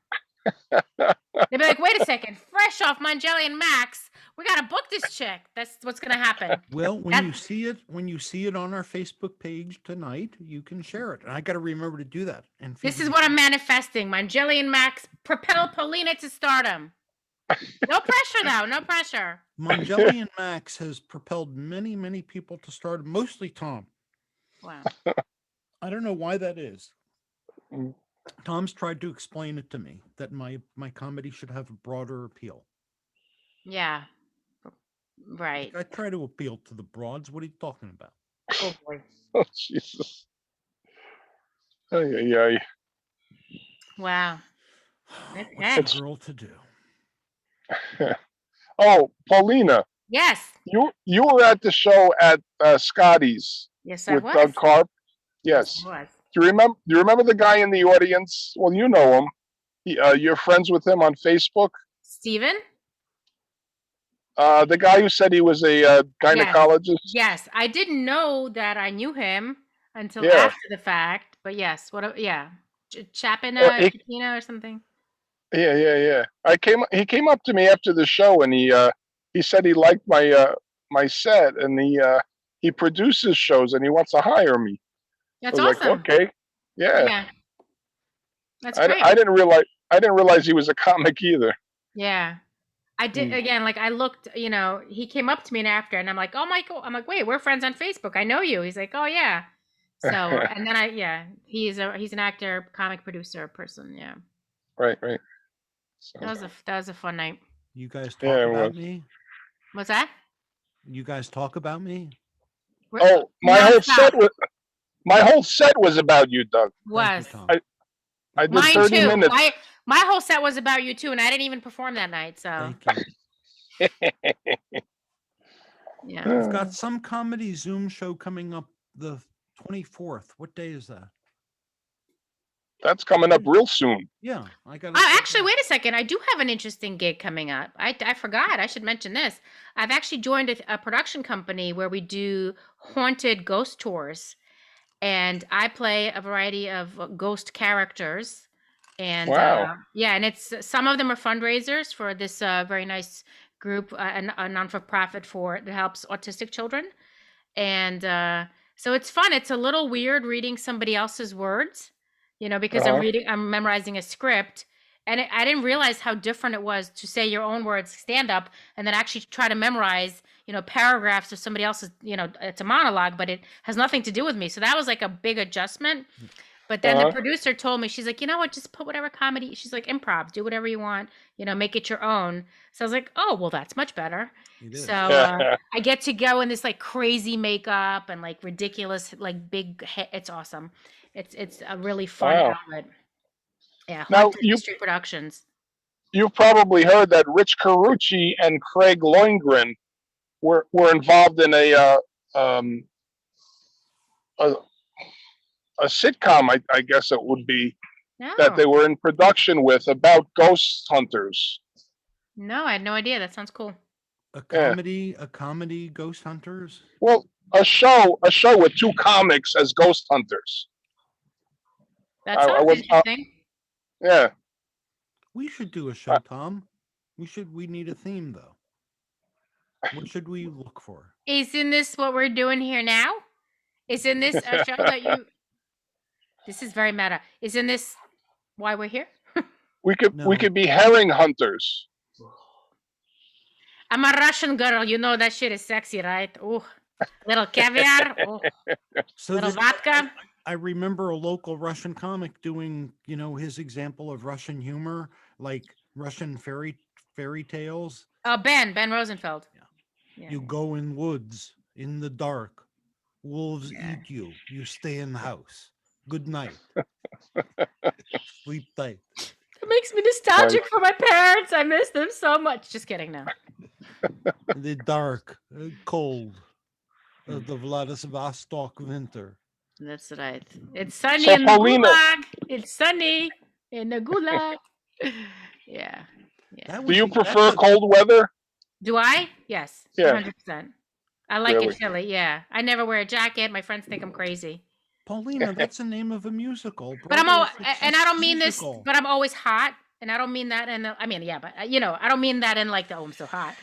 They'll be like, wait a second. Fresh off Mangeli and Max, we got to book this chick. That's what's going to happen. Well, when you see it on our Facebook page tonight, you can share it. And I got to remember to do that. And This is what I'm manifesting. Mangeli and Max propel Polina to stardom. No pressure, though. No pressure. Mangeli and Max has propelled many, many people to stardom, mostly Tom. Wow. I don't know why that is. Mm. Tom's tried to explain it to me, that my comedy should have a broader appeal. Yeah. Right. I try to appeal to the broads. What are you talking about? Oh, boy. Oh, Jesus. Ay, ay, ay. Wow. What's a girl to do? Oh, Paulina, Yes. you were at the show at Scotty's Yes, I with was. Doug Karp. Yes. I was. Do you remember the guy in the audience? Well, you know him. You're friends with him on Facebook. Steven? The guy who said he was a gynecologist. Yes. I didn't know that I knew him until Yeah. after the fact. But yes, Chapin, Katina or something. Yeah. He came up to me after the show and he said he liked my set and he produces shows and he wants to hire me. That's I was awesome. like, okay, yeah. Yeah. That's great. I didn't realize he was a comic either. Yeah. I did again, like I looked, he came up to me and after and I'm like, oh Michael, I'm like, wait, we're friends on Facebook. I know you. He's like, oh yeah. So and then he's an actor, comic producer person, yeah. Right. So, That was a fun night. You guys talk Yeah, it about was. me? What's that? You guys talk about me? oh, my whole set was about you, Doug. Was. Thank you, Tom. I did Mine 30 too. minutes. My whole set was about you too, and I didn't even perform that night. So Thank you. yeah. I've got some comedy Zoom show coming up the 24th. What day is that? That's coming up real soon. Yeah, I got. Oh, actually, wait a second. I do have an interesting gig coming up. I forgot. I should mention this. I've actually joined a production company where we do haunted ghost tours, and I play a variety of ghost characters. And Wow. yeah, and it's some of them are fundraisers for this very nice group, a non-for-profit that helps autistic children. And so it's fun. It's a little weird reading somebody else's words, because Uh-huh. I'm memorizing a script. And I didn't realize how different it was to say your own words stand up and then actually try to memorize, paragraphs of somebody else's, it's a monologue, but it has nothing to do with me. So that was like a big adjustment. But then the Uh-huh. producer told me, she's like, you know what, just put whatever comedy. She's like, improv, do whatever you want, make it your own. So I was like, oh, well, that's much better. So I get to go in this like crazy makeup and like ridiculous, like it's awesome. It's a really fun Wow. outlet. Yeah, Now Haunted Mystery Productions. you've probably heard that Rich Carucci and Craig Loingren were involved in um, a a sitcom, I guess it would be, that they No, were in production with about ghost hunters. no, I had no idea. That sounds cool. a Yeah. comedy Ghost Hunters. Well, a show with two comics as ghost hunters. That I sounds was interesting. yeah. We should do a show, Tom. We need a theme though. What should we look for? Isn't this what we're doing here now? Isn't this a show that you? This is very meta. Isn't this why we're here? We No. could be herring hunters. I'm a Russian girl. You know that shit is sexy, right? Oh, little caviar. Oh, So little vodka. I remember a local Russian comic doing, his example of Russian humor, like Russian fairy tales. Oh, Ben Rosenfeld. Yeah. You go in woods in the dark. Wolves eat you. You stay in the house. Good night. Sleep tight. It makes me nostalgic for my parents. I miss them so much. Just kidding, no. The dark, cold of the Vladivostok winter. That's right. It's sunny So, in the Polina- gulag. It's sunny in the gulag. Yeah. That Do would you be- prefer that's a- cold weather? Do I? Yes. Yeah. 100%. I like Really? it chilly. Yeah. I never wear a jacket. My friends think I'm crazy. Paulina, that's the name of a musical. But I'm Broadway all, and I don't mean musical. this, but I'm always hot. And I don't mean that in the, I mean, yeah, but I don't mean that in like the, oh, I'm so hot.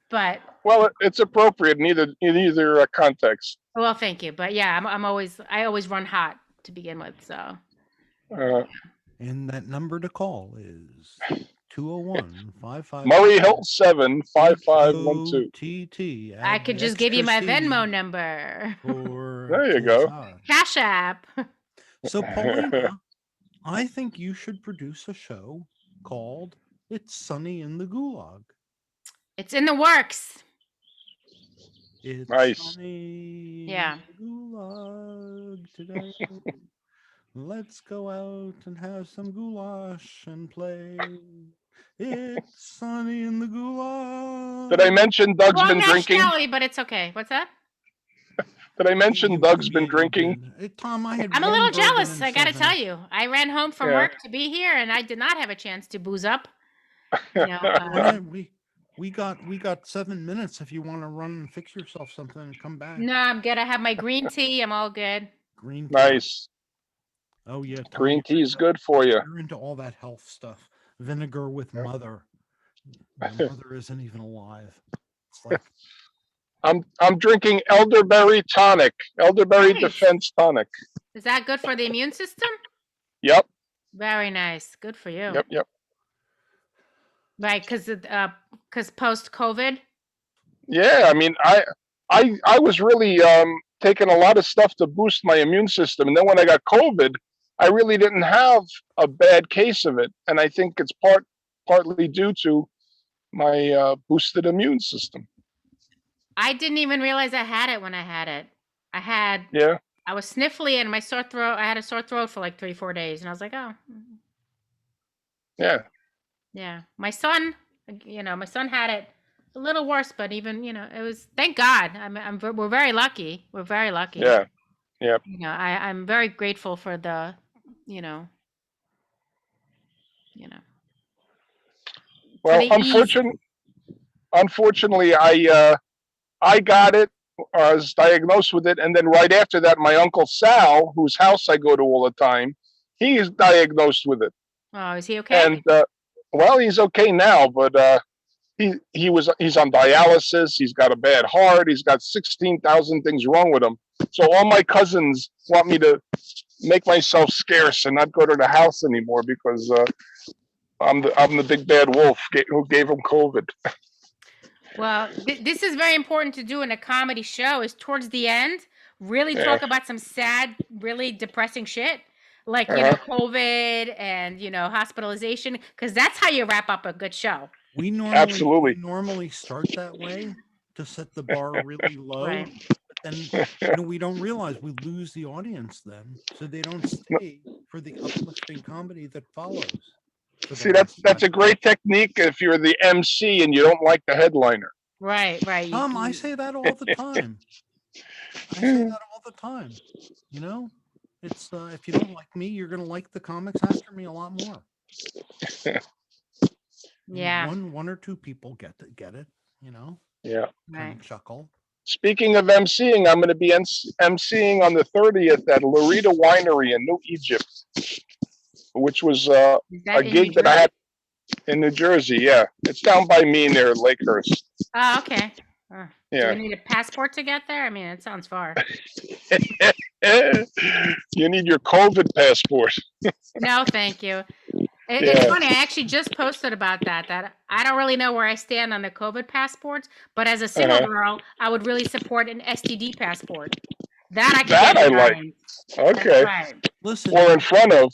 But, Well, it's appropriate in either context. well, thank you. But yeah, I always run hot to begin with. So, And that number to call is 201-55. Murray Hill 75512. TT. I could just give you my Venmo number. There you go. Cash App. So, Paulina, I think you should produce a show called It's Sunny in the Gulag. It's in the works. It's Nice. sunny Yeah. in the Gulag today. Let's go out and have some goulash and play. It's sunny in the Gulag. Did I mention Doug's Wrong been drinking? nationality, but it's okay. What's that? Did I mention Doug's been drinking? Tom, I had I'm a one little bourbon jealous. and I got to 7. tell you, I ran home from Yeah. work to be here, and I did not have a chance to booze up. Why not? We got 7 minutes if you want to run and fix yourself something and come back. No, I'm good. I have my green tea. I'm all good. Green tea. Nice. Oh yeah, Tom, Green tea is good for you. You're into all that health stuff. Vinegar with mother. Your mother isn't even alive. It's like I'm drinking elderberry tonic, elderberry Nice. defense tonic. Is that good for the immune system? Yep, Very nice. Good for you. yep. Right, because post COVID. Yeah, I mean, I was really taking a lot of stuff to boost my immune system, and then when I got COVID, I really didn't have a bad case of it, and I think it's partly due to my boosted immune system. I didn't even realize I had it when I had it. Yeah, I was sniffly and my sore throat. I had a sore throat for like 3-4 days, and I was like, oh, yeah. yeah. My son had it a little worse, but even it was. Thank God. We're very lucky. We're very lucky. Yeah. Yep. I'm very grateful for the, you know, for Well, the ease. unfortunately, I got it. I was diagnosed with it, and then right after that, my uncle Sal, whose house I go to all the time, he is diagnosed with it. Oh, is he okay? And well, he's okay now, but he's on dialysis. He's got a bad heart. He's got 16,000 things wrong with him. So all my cousins want me to make myself scarce and not go to the house anymore because I'm the big bad wolf who gave him COVID. Well, this is very important to do in a comedy show. Is towards the end really Yeah. talk about some sad, really depressing shit, like Uh-huh. COVID and hospitalization, because that's how you wrap up a good show. We Absolutely. normally start that way to set the bar really low, Right. but then we don't realize we lose the audience then, so they don't stay for the uplifting comedy that follows. For the See, that's last a great technique if you're the MC and you don't like the headliner. Right. Tom, I say that all the time. I say that all the time. It's if you don't like me, you're gonna like the comics after me a lot more. Yeah. One or two people get it. Yeah. Kind Right. of chuckle. Speaking of MCing, I'm going to be MCing on the 30th at Lorita Winery in New Egypt, which was Is a that in New gig that I Jersey? had in New Jersey. Yeah, it's down by me near Lakehurst. Oh, okay. Do Yeah. we need a passport to get there? I mean, it sounds far. You need your COVID passport. No, thank you. It's Yeah. funny. I actually just posted about that I don't really know where I stand on the COVID passports, but as a single Uh-huh. girl, I would really support an STD passport. That I could That get I like. behind. That's Okay. right. Listen, Or in front of.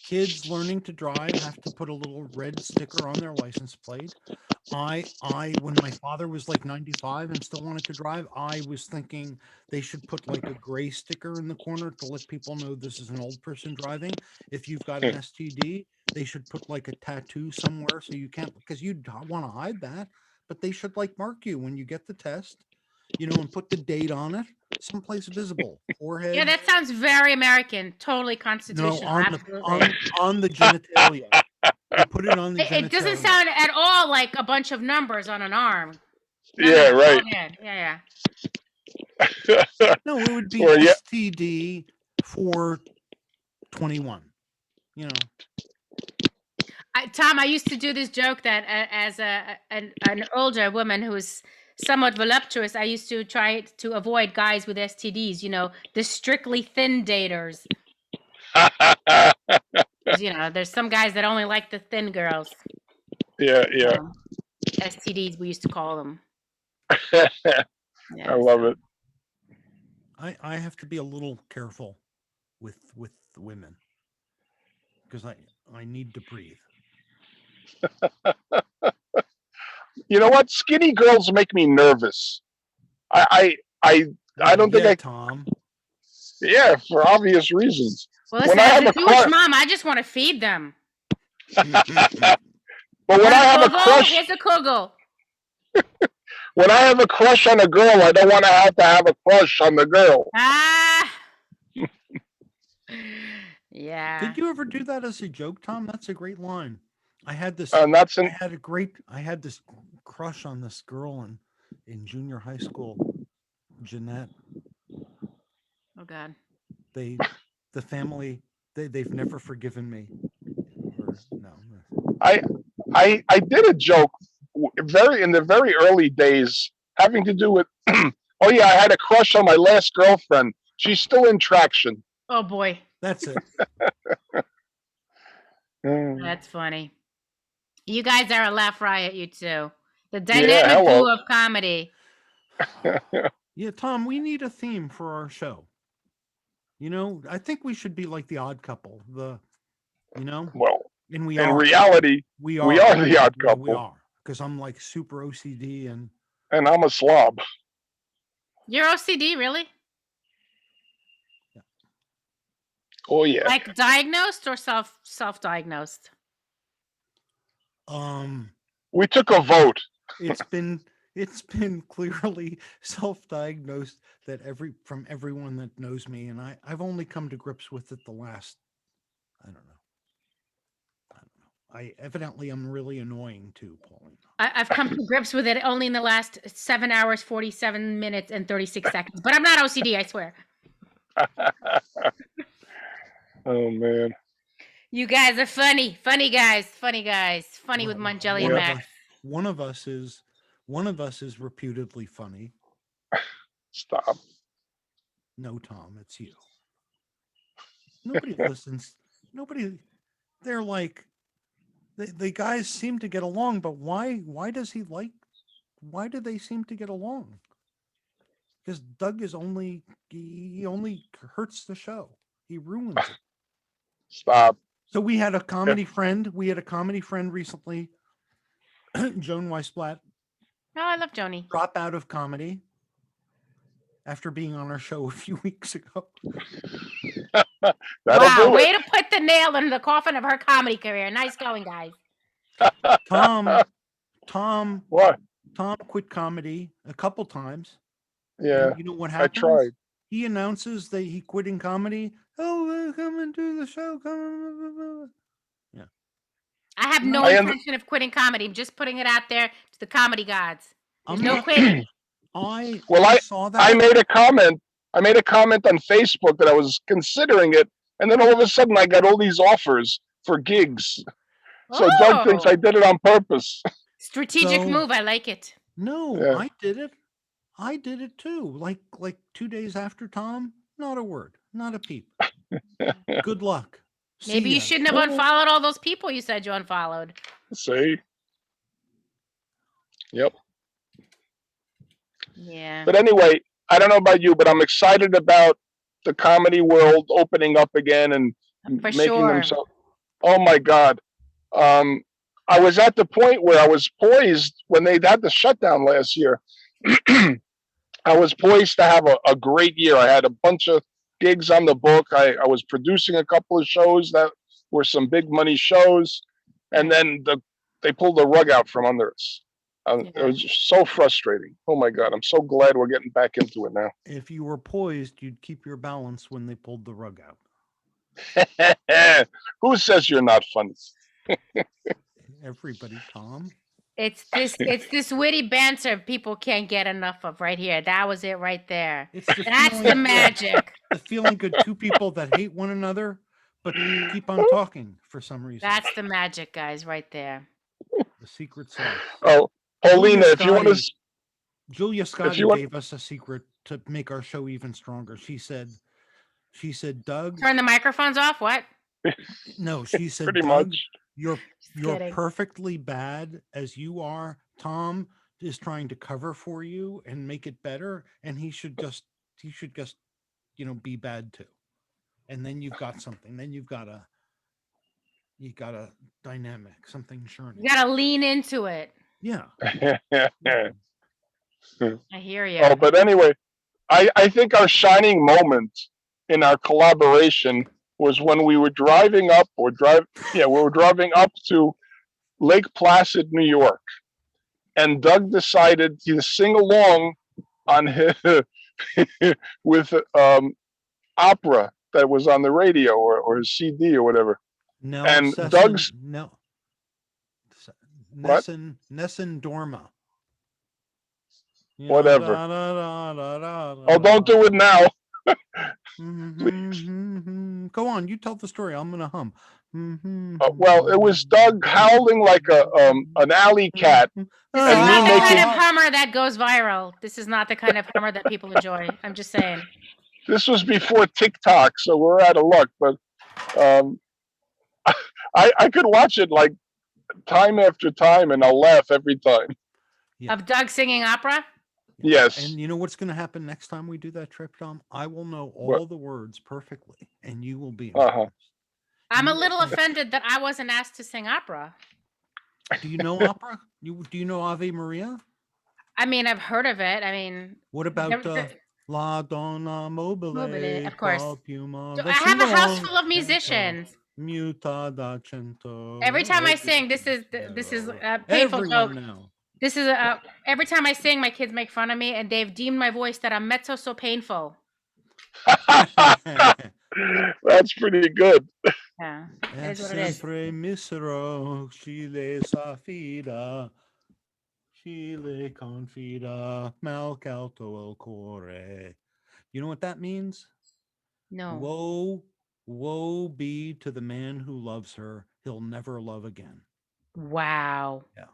kids learning to drive have to put a little red sticker on their license plate. When my father was like 95 and still wanted to drive, I was thinking they should put like a gray sticker in the corner to let people know this is an old person driving. If you've got an STD, they should put like a tattoo somewhere so you can't, because you want to hide that, but they should like mark you when you get the test, and put the date on it, someplace visible, forehead. Yeah, that sounds very American. Totally No, constitutional. on Absolutely. on the genitalia. You put it on the genitalia. It doesn't sound at all like a bunch of numbers on an arm. Yeah, No. right. Oh, yeah. No, it would be Or yeah. STD 421. Tom, I used to do this joke that as an older woman who's somewhat voluptuous, I used to try to avoid guys with STDs. The strictly thin daters. 'Cause, there's some guys that only like the thin girls. Yeah. STDs, we used to call them. I love it. I have to be a little careful with women because I need to breathe. You know what? Skinny girls make me nervous. I don't think Tom. Yeah, for obvious reasons. Well, listen, as a Jewish mom, I just want to feed them. But when I have a crush, here's a kugel. When I have a crush on a girl, I don't want to have a crush on the girl. Ah. Yeah. Did you ever do that as a joke, Tom? That's a great line. I had this. I had this crush on this girl in junior high school, Jeanette. Oh God. They've never forgiven me. No. I did a joke in the very early days having to do with oh yeah, I had a crush on my last girlfriend. She's still in traction. Oh boy. That's it. That's funny. You guys are a laugh riot, you two. The dynamic duo of comedy. Yeah, Tom, we need a theme for our show. I think we should be like the Odd Couple. Well, in reality, we are the Odd Couple. We are, because I'm like super OCD and I'm a slob. You're OCD, really? Yeah. Oh yeah. Like diagnosed or self-diagnosed? We took a vote. It's been clearly self-diagnosed that from everyone that knows me, and I've only come to grips with it the last, I don't know. I evidently am really annoying too, Paulina. I've come to grips with it only in the last 7 hours, 47 minutes, and 36 seconds. But I'm not OCD, I swear. Oh man. You guys are funny. Funny guys. Funny guys. Funny with Well, Mangelli Yeah. and Max. one of us is reputedly funny. Stop. No, Tom, it's you. Nobody listens. Nobody. They're like, the guys seem to get along, but why? Why does he like? Why do they seem to get along? Because Doug is only he only hurts the show. He ruins it. Stop. So we had a comedy friend. We had a comedy friend recently, Joan Weisblatt, Oh, I love Joni. drop out of comedy after being on our show a few weeks ago. That'll Wow, do way it. to put the nail in the coffin of her comedy career. Nice going, guys. Tom What? quit comedy a couple times. Yeah. And you know what I happens? tried. He announces that he quitting comedy. Oh, come and do the show. Come. Yeah. I have no intention of quitting comedy. I'm just putting it out there to the comedy gods. There's no quitting. I saw that. I made a comment. I made a comment on Facebook that I was considering it, and then all of a sudden I got all these offers for gigs. So Doug thinks I did it on purpose. Strategic move. I like it. No, Yeah. I did it. I did it too. Like 2 days after Tom, not a word, not a peep. Good luck. Maybe you shouldn't have unfollowed all those people you said you unfollowed. See? Yep. Yeah. But anyway, I don't know about you, but I'm excited about the comedy world opening up again and For making sure. them so. Oh my God. I was at the point where I was poised when they had the shutdown last year. I was poised to have a great year. I had a bunch of gigs on the book. I was producing a couple of shows that were some big money shows. And then they pulled the rug out from under us. It was just so frustrating. Oh my God. I'm so glad we're getting back into it now. If you were poised, you'd keep your balance when they pulled the rug out. Who says you're not funny? Everybody, Tom. It's this witty banter people can't get enough of right here. That was it right there. That's the magic. The feeling good two people that hate one another but keep on talking for some reason. That's the magic, guys, right there. The secret sauce. Oh, Polina, if you want to... Julia Scotti gave us a secret to make our show even stronger. She said, Doug... Turn the microphones off? What? No, she said, pretty Doug, much. You're perfectly bad as you are. Tom is trying to cover for you and make it better, and he should just be bad too. And then you've got something. Then you got a dynamic, something churning. You gotta lean into it. Yeah. I hear you. Oh, but anyway, I think our shining moment in our collaboration was when we were driving up to Lake Placid, New York, and Doug decided to sing along on his with opera that was on the radio or his CD or whatever. No, and Doug's what? Nessun Dorma. Whatever. Oh, don't do it now. Go on, you tell the story. I'm gonna hum. Well, it was Doug howling like an alley cat. This is not the kind of hummer that goes viral. This is not the kind of hummer that people enjoy. I'm just saying. This was before TikTok, so we're out of luck. But I could watch it like time after time, and I'll laugh every time. Yeah. Of Doug singing opera? Yes. And you know what's going to happen next time we do that trip, Tom? I will know all the words perfectly, and you will be. I'm a little offended that I wasn't asked to sing opera. Do you know opera? Do you know Ave Maria? I mean, I've heard of it. I mean, what about La Donna Mobile? Of course. I have a house full of musicians. Muta da cento. Every time I sing, this is a painful joke. Now. This is every time I sing, my kids make fun of me, and they've deemed my voice that I'm mezzo so painful. That's pretty good. Yeah, it È is what it is. sempre misero, chi le s'affida, chi le confida, mal calto il cuore. You know what that means? No. Woe be to the man who loves her. He'll never love again. Wow. Yeah.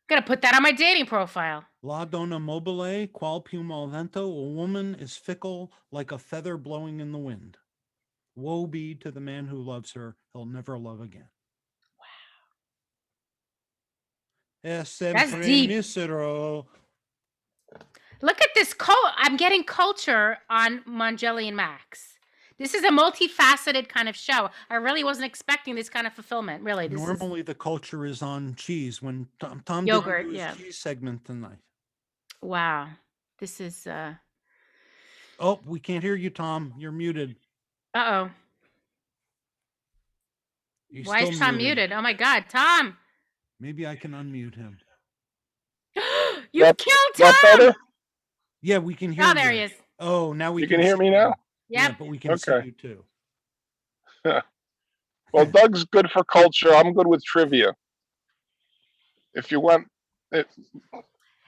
Gonna put that on my dating profile. La donna mobile, qual piuma al vento. A woman is fickle like a feather blowing in the wind. Woe be to the man who loves her. He'll never love again. È That's sempre deep. misero. Look at this. I'm getting culture on Mangelli and Max. This is a multifaceted kind of show. I really wasn't expecting this kind of fulfillment. Really, this is Normally, the culture is on cheese. When Tom didn't yogurt. do his Yeah. cheese segment tonight. Wow. This is. Oh, we can't hear you, Tom. You're muted. Oh. He's Why still is Tom muted? Oh my God, Tom! Maybe I can unmute him. You That- killed that Tom! better? Yeah, we can hear Oh, you. there he is. Oh, now we You can hear see me you. now? Yeah, Yep. but we can see Okay. you too. Well, Doug's good for culture. I'm good with trivia. If you want, when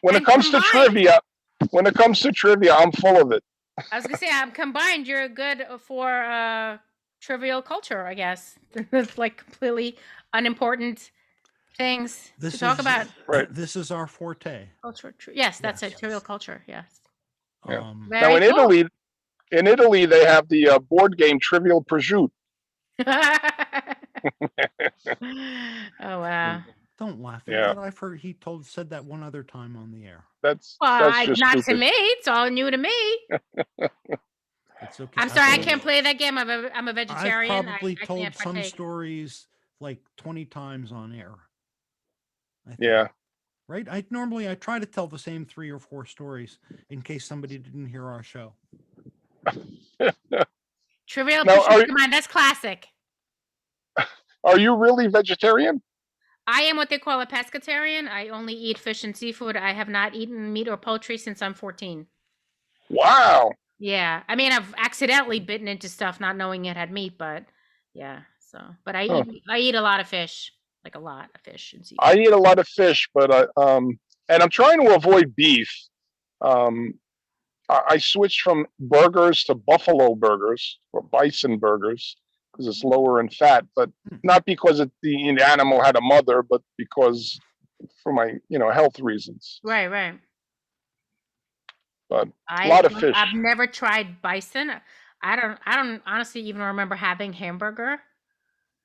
And it comes to trivia, I'm full of it. I was gonna say, I'm combined. You're good for trivial culture, I guess. It's like completely unimportant things to talk about. Right. This is our forte. Culture. Yes, that's Yes. it. Trivial culture. Yes. Yeah. Very Now cool. in Italy, they have the board game Trivial Pursuit. Oh wow. Don't laugh at Yeah. that. I've heard said that one other time on the air. That's just Not to stupid. me. It's all new to me. It's okay. I'm sorry, I can't play that game. I'm a vegetarian. I've probably I told can't some partake. stories like 20 times on air. I think. Yeah. Right? I try to tell the same 3 or 4 stories in case somebody didn't hear our show. Trivial Now, Pursuit. Come on, that's classic. Are you really vegetarian? I am what they call a pescatarian. I only eat fish and seafood. I have not eaten meat or poultry since I'm 14. Wow. Yeah. I mean, I've accidentally bitten into stuff not knowing it had meat, but yeah. So, but I eat a lot of fish, like a lot of fish and seafood. I eat a lot of fish, but and I'm trying to avoid beef. I switched from burgers to buffalo burgers or bison burgers because it's lower in fat, but not because the animal had a mother, but because for my health reasons. Right. But a lot of fish. I've never tried bison. I don't honestly even remember having hamburger.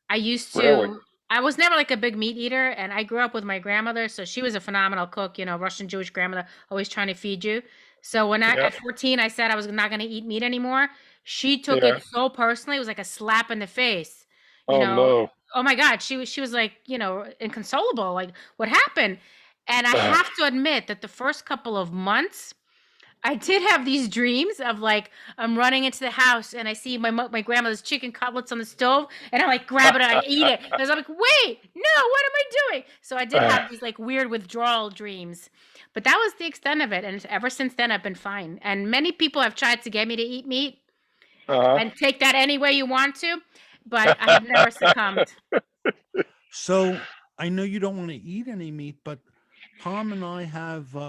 I used to. Really? I was never like a big meat eater, and I grew up with my grandmother, so she was a phenomenal cook. Russian Jewish grandmother, always trying to feed you. So when at 14 I said I was not going to eat meat anymore, she took it so personally. It was like a slap in the face. No. Oh my God, she was like inconsolable. Like, what happened? And I have to admit that the first couple of months, I did have these dreams of like I'm running into the house and I see my grandmother's chicken cutlets on the stove and I like grab it and I eat it. And I'm like, wait, no, what am I doing? So I did have these like weird withdrawal dreams, but that was the extent of it. And ever since then, I've been fine. And many people have tried to get me to eat meat and take that any way you want to, but I have never succumbed. So I know you don't want to eat any meat, but Tom and I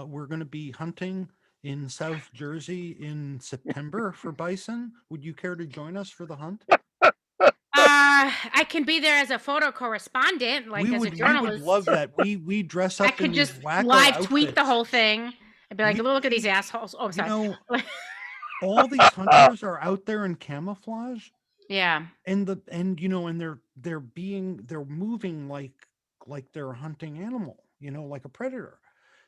we're going to be hunting in South Jersey in September for bison. Would you care to join us for the hunt? I can be there as a photo correspondent, like as a journalist. We would love that. We dress up. I could in just live live tweet the whole thing and be like, look at these assholes. Oh, I'm sorry. All these hunters are out there in camouflage. Yeah. And they're moving like they're a hunting animal, like a predator.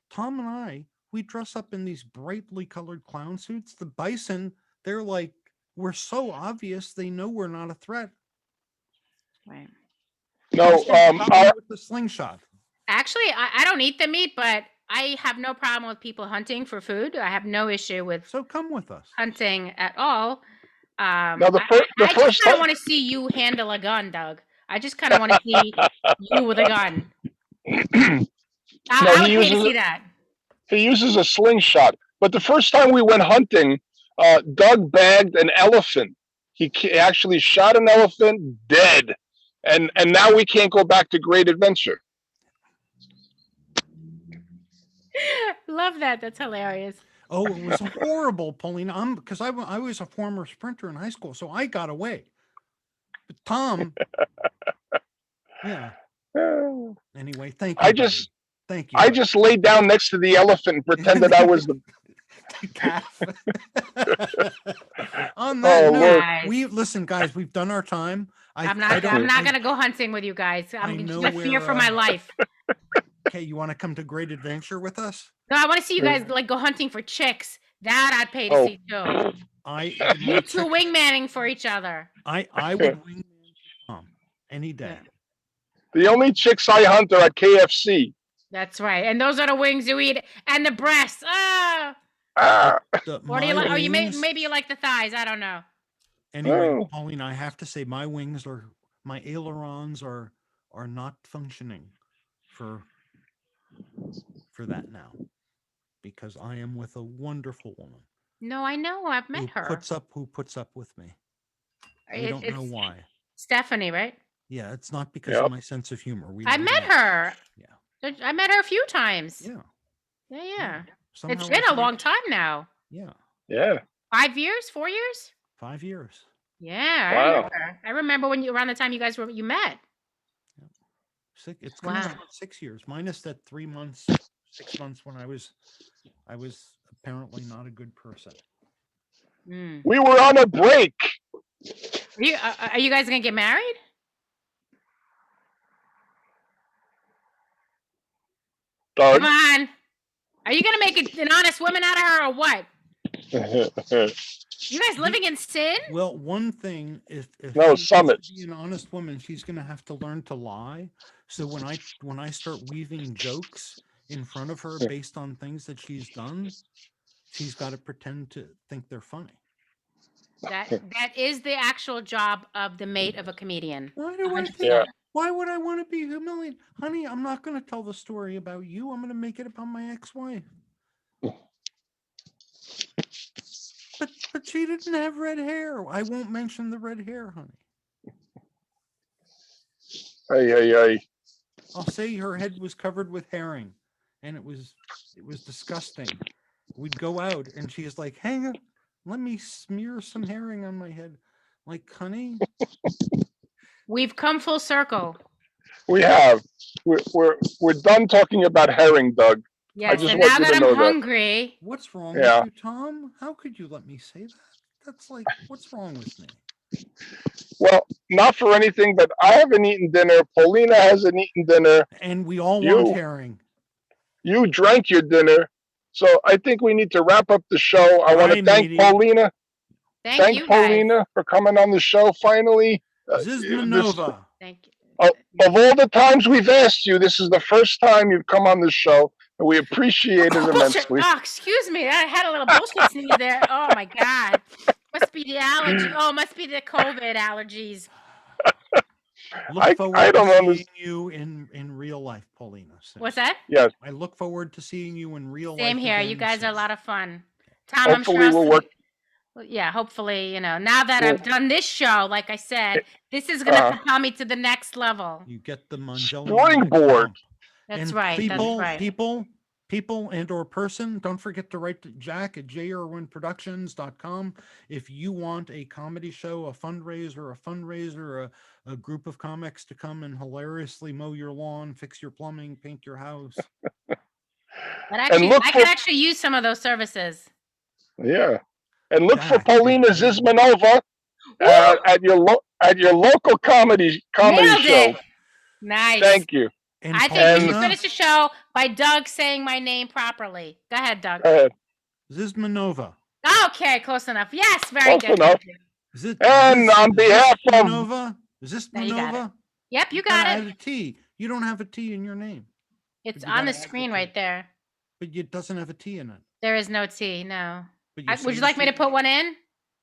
Tom and I, we dress up in these brightly colored clown suits. The bison, they're like, we're so obvious they know we're not a threat. Right. No, with the slingshot. Actually, I don't eat the meat, but I have no problem with people hunting for food. I have no issue with So come with us. Hunting at all. Now I just kind of want to see you handle a gun, Doug. I just kind of want to see you with a gun. I would pay to see that. He uses a slingshot. But the first time we went hunting, Doug bagged an elephant. He actually shot an elephant dead. and now we can't go back to Great Adventure. Love that. That's hilarious. Oh, it was horrible, Paulina. Because I was a former sprinter in high school, so I got away. But Tom, yeah. Anyway, thank you. Thank you. I just laid down next to the elephant and pretended I was the calf. On that Oh, note, Guys. listen, guys. We've done our time. I'm not gonna go hunting with you guys. I'm gonna fear for my life. Okay, you want to come to Great Adventure with us? No, I want to see you guys like go hunting for chicks. That I'd pay to see too. You two wingmanning for each other. I would wingman Tom any day. Yeah. The only chicks I hunt are at KFC. That's right, and those are the wings you eat, and the breasts. Or do you like? Oh, you maybe you like the thighs. I don't know. Anyway, Pauline, I have to say my wings my ailerons are not functioning for that now, because I am with a wonderful woman. No, I know. I've met her. Who puts up with me? I don't know why. Stephanie, right? Yeah, it's not because of my sense of humor. I met her. Yeah. I met her a few times. Yeah. Yeah. Somehow it's been a long time now. Yeah. Yeah. 5 years? 4 years? 5 years. Yeah. Wow. I remember when around the time you guys you met. It's coming up 6 years, minus that 3 months, 6 months when I was apparently not a good person. We were on a break. Are you guys gonna get married? Doug? Come on. Are you gonna make an honest woman out of her or what? You guys living in sin? Well, one thing, if no, she Summit. wants to be an honest woman, she's gonna have to learn to lie. So when I start weaving jokes in front of her based on things that she's done, she's got to pretend to think they're funny. That is the actual job of the mate of a comedian. Why do I think? Why would I want to be humiliated? Honey, I'm not going to tell the story about you. I'm going to make it about my ex-wife. But she didn't have red hair. I won't mention the red hair, honey. Hey. I'll say her head was covered with herring, and it was disgusting. We'd go out, and she's like, "Hang on, let me smear some herring on my head." Like, honey. We've come full circle. We have. We're done talking about herring, Doug. Yes, and now that I'm hungry. What's wrong with you, Tom? How could you let me say that? That's like, what's wrong with me? Well, not for anything, but I haven't eaten dinner. Polina hasn't eaten dinner. And we all want herring. You drank your dinner. So I think we need to wrap up the show. I want to thank Polina. Thank you, Polina, for coming on the show finally. Zismanova. Thank you. Of all the times we've asked you, this is the first time you've come on the show, and we appreciate it immensely. Oh, excuse me. I had a little bullshit sneeze there. Oh, my God. Must be the allergy. Oh, must be the COVID allergies. Look forward to seeing you in real life, Polina. What's that? Yes. I look forward to seeing you in real life. Same here. You guys are a lot of fun. Tom, hopefully I'm sure we'll work. Yeah, hopefully, now that I've done this show, like I said, this is going to propel me to the next level. You get the Mangelli springboard. That's right. People and or person, don't forget to write to Jack at jirwinproductions.com if you want a comedy show, a fundraiser, a group of comics to come and hilariously mow your lawn, fix your plumbing, paint your house. I could actually use some of those services. Yeah. And look for Polina Zismanova at your local comedy show. Nice. Thank you. And I think we should finish the show by Doug saying my name properly. Go ahead, Doug. Go ahead. Zismanova. Okay, close enough. Yes, very good. Enough. And on behalf of Zismanova. Yep, you got it. A T. You don't have a T in your name. It's on the screen right there. But it doesn't have a T in it. There is no T, no. Would you like me to put one in?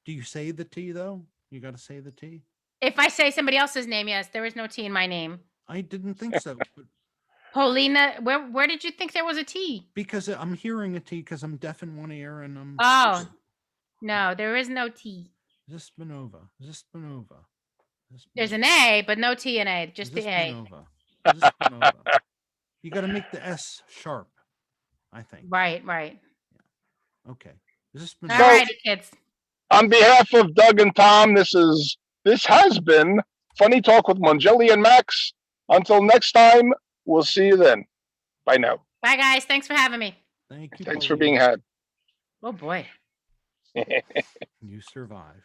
Do you say the T, though? You got to say the T? If I say somebody else's name, yes. There is no T in my name. I didn't think so. Polina, where did you think there was a T? Because I'm hearing a T because I'm deaf in one ear and I'm... Oh, no, there is no T. Zismanova. There's an A, but no T and A, just the A. Zismanova. Zismanova. You got to make the S sharp, I think. Right. Okay. All Zismanova. righty, kids. On behalf of Doug and Tom, this has been Funny Talk with Mongeli and Max. Until next time, we'll see you then. Bye now. Bye, guys. Thanks for having me. Thank you. Thanks for Polina. being had. Oh boy. You survived.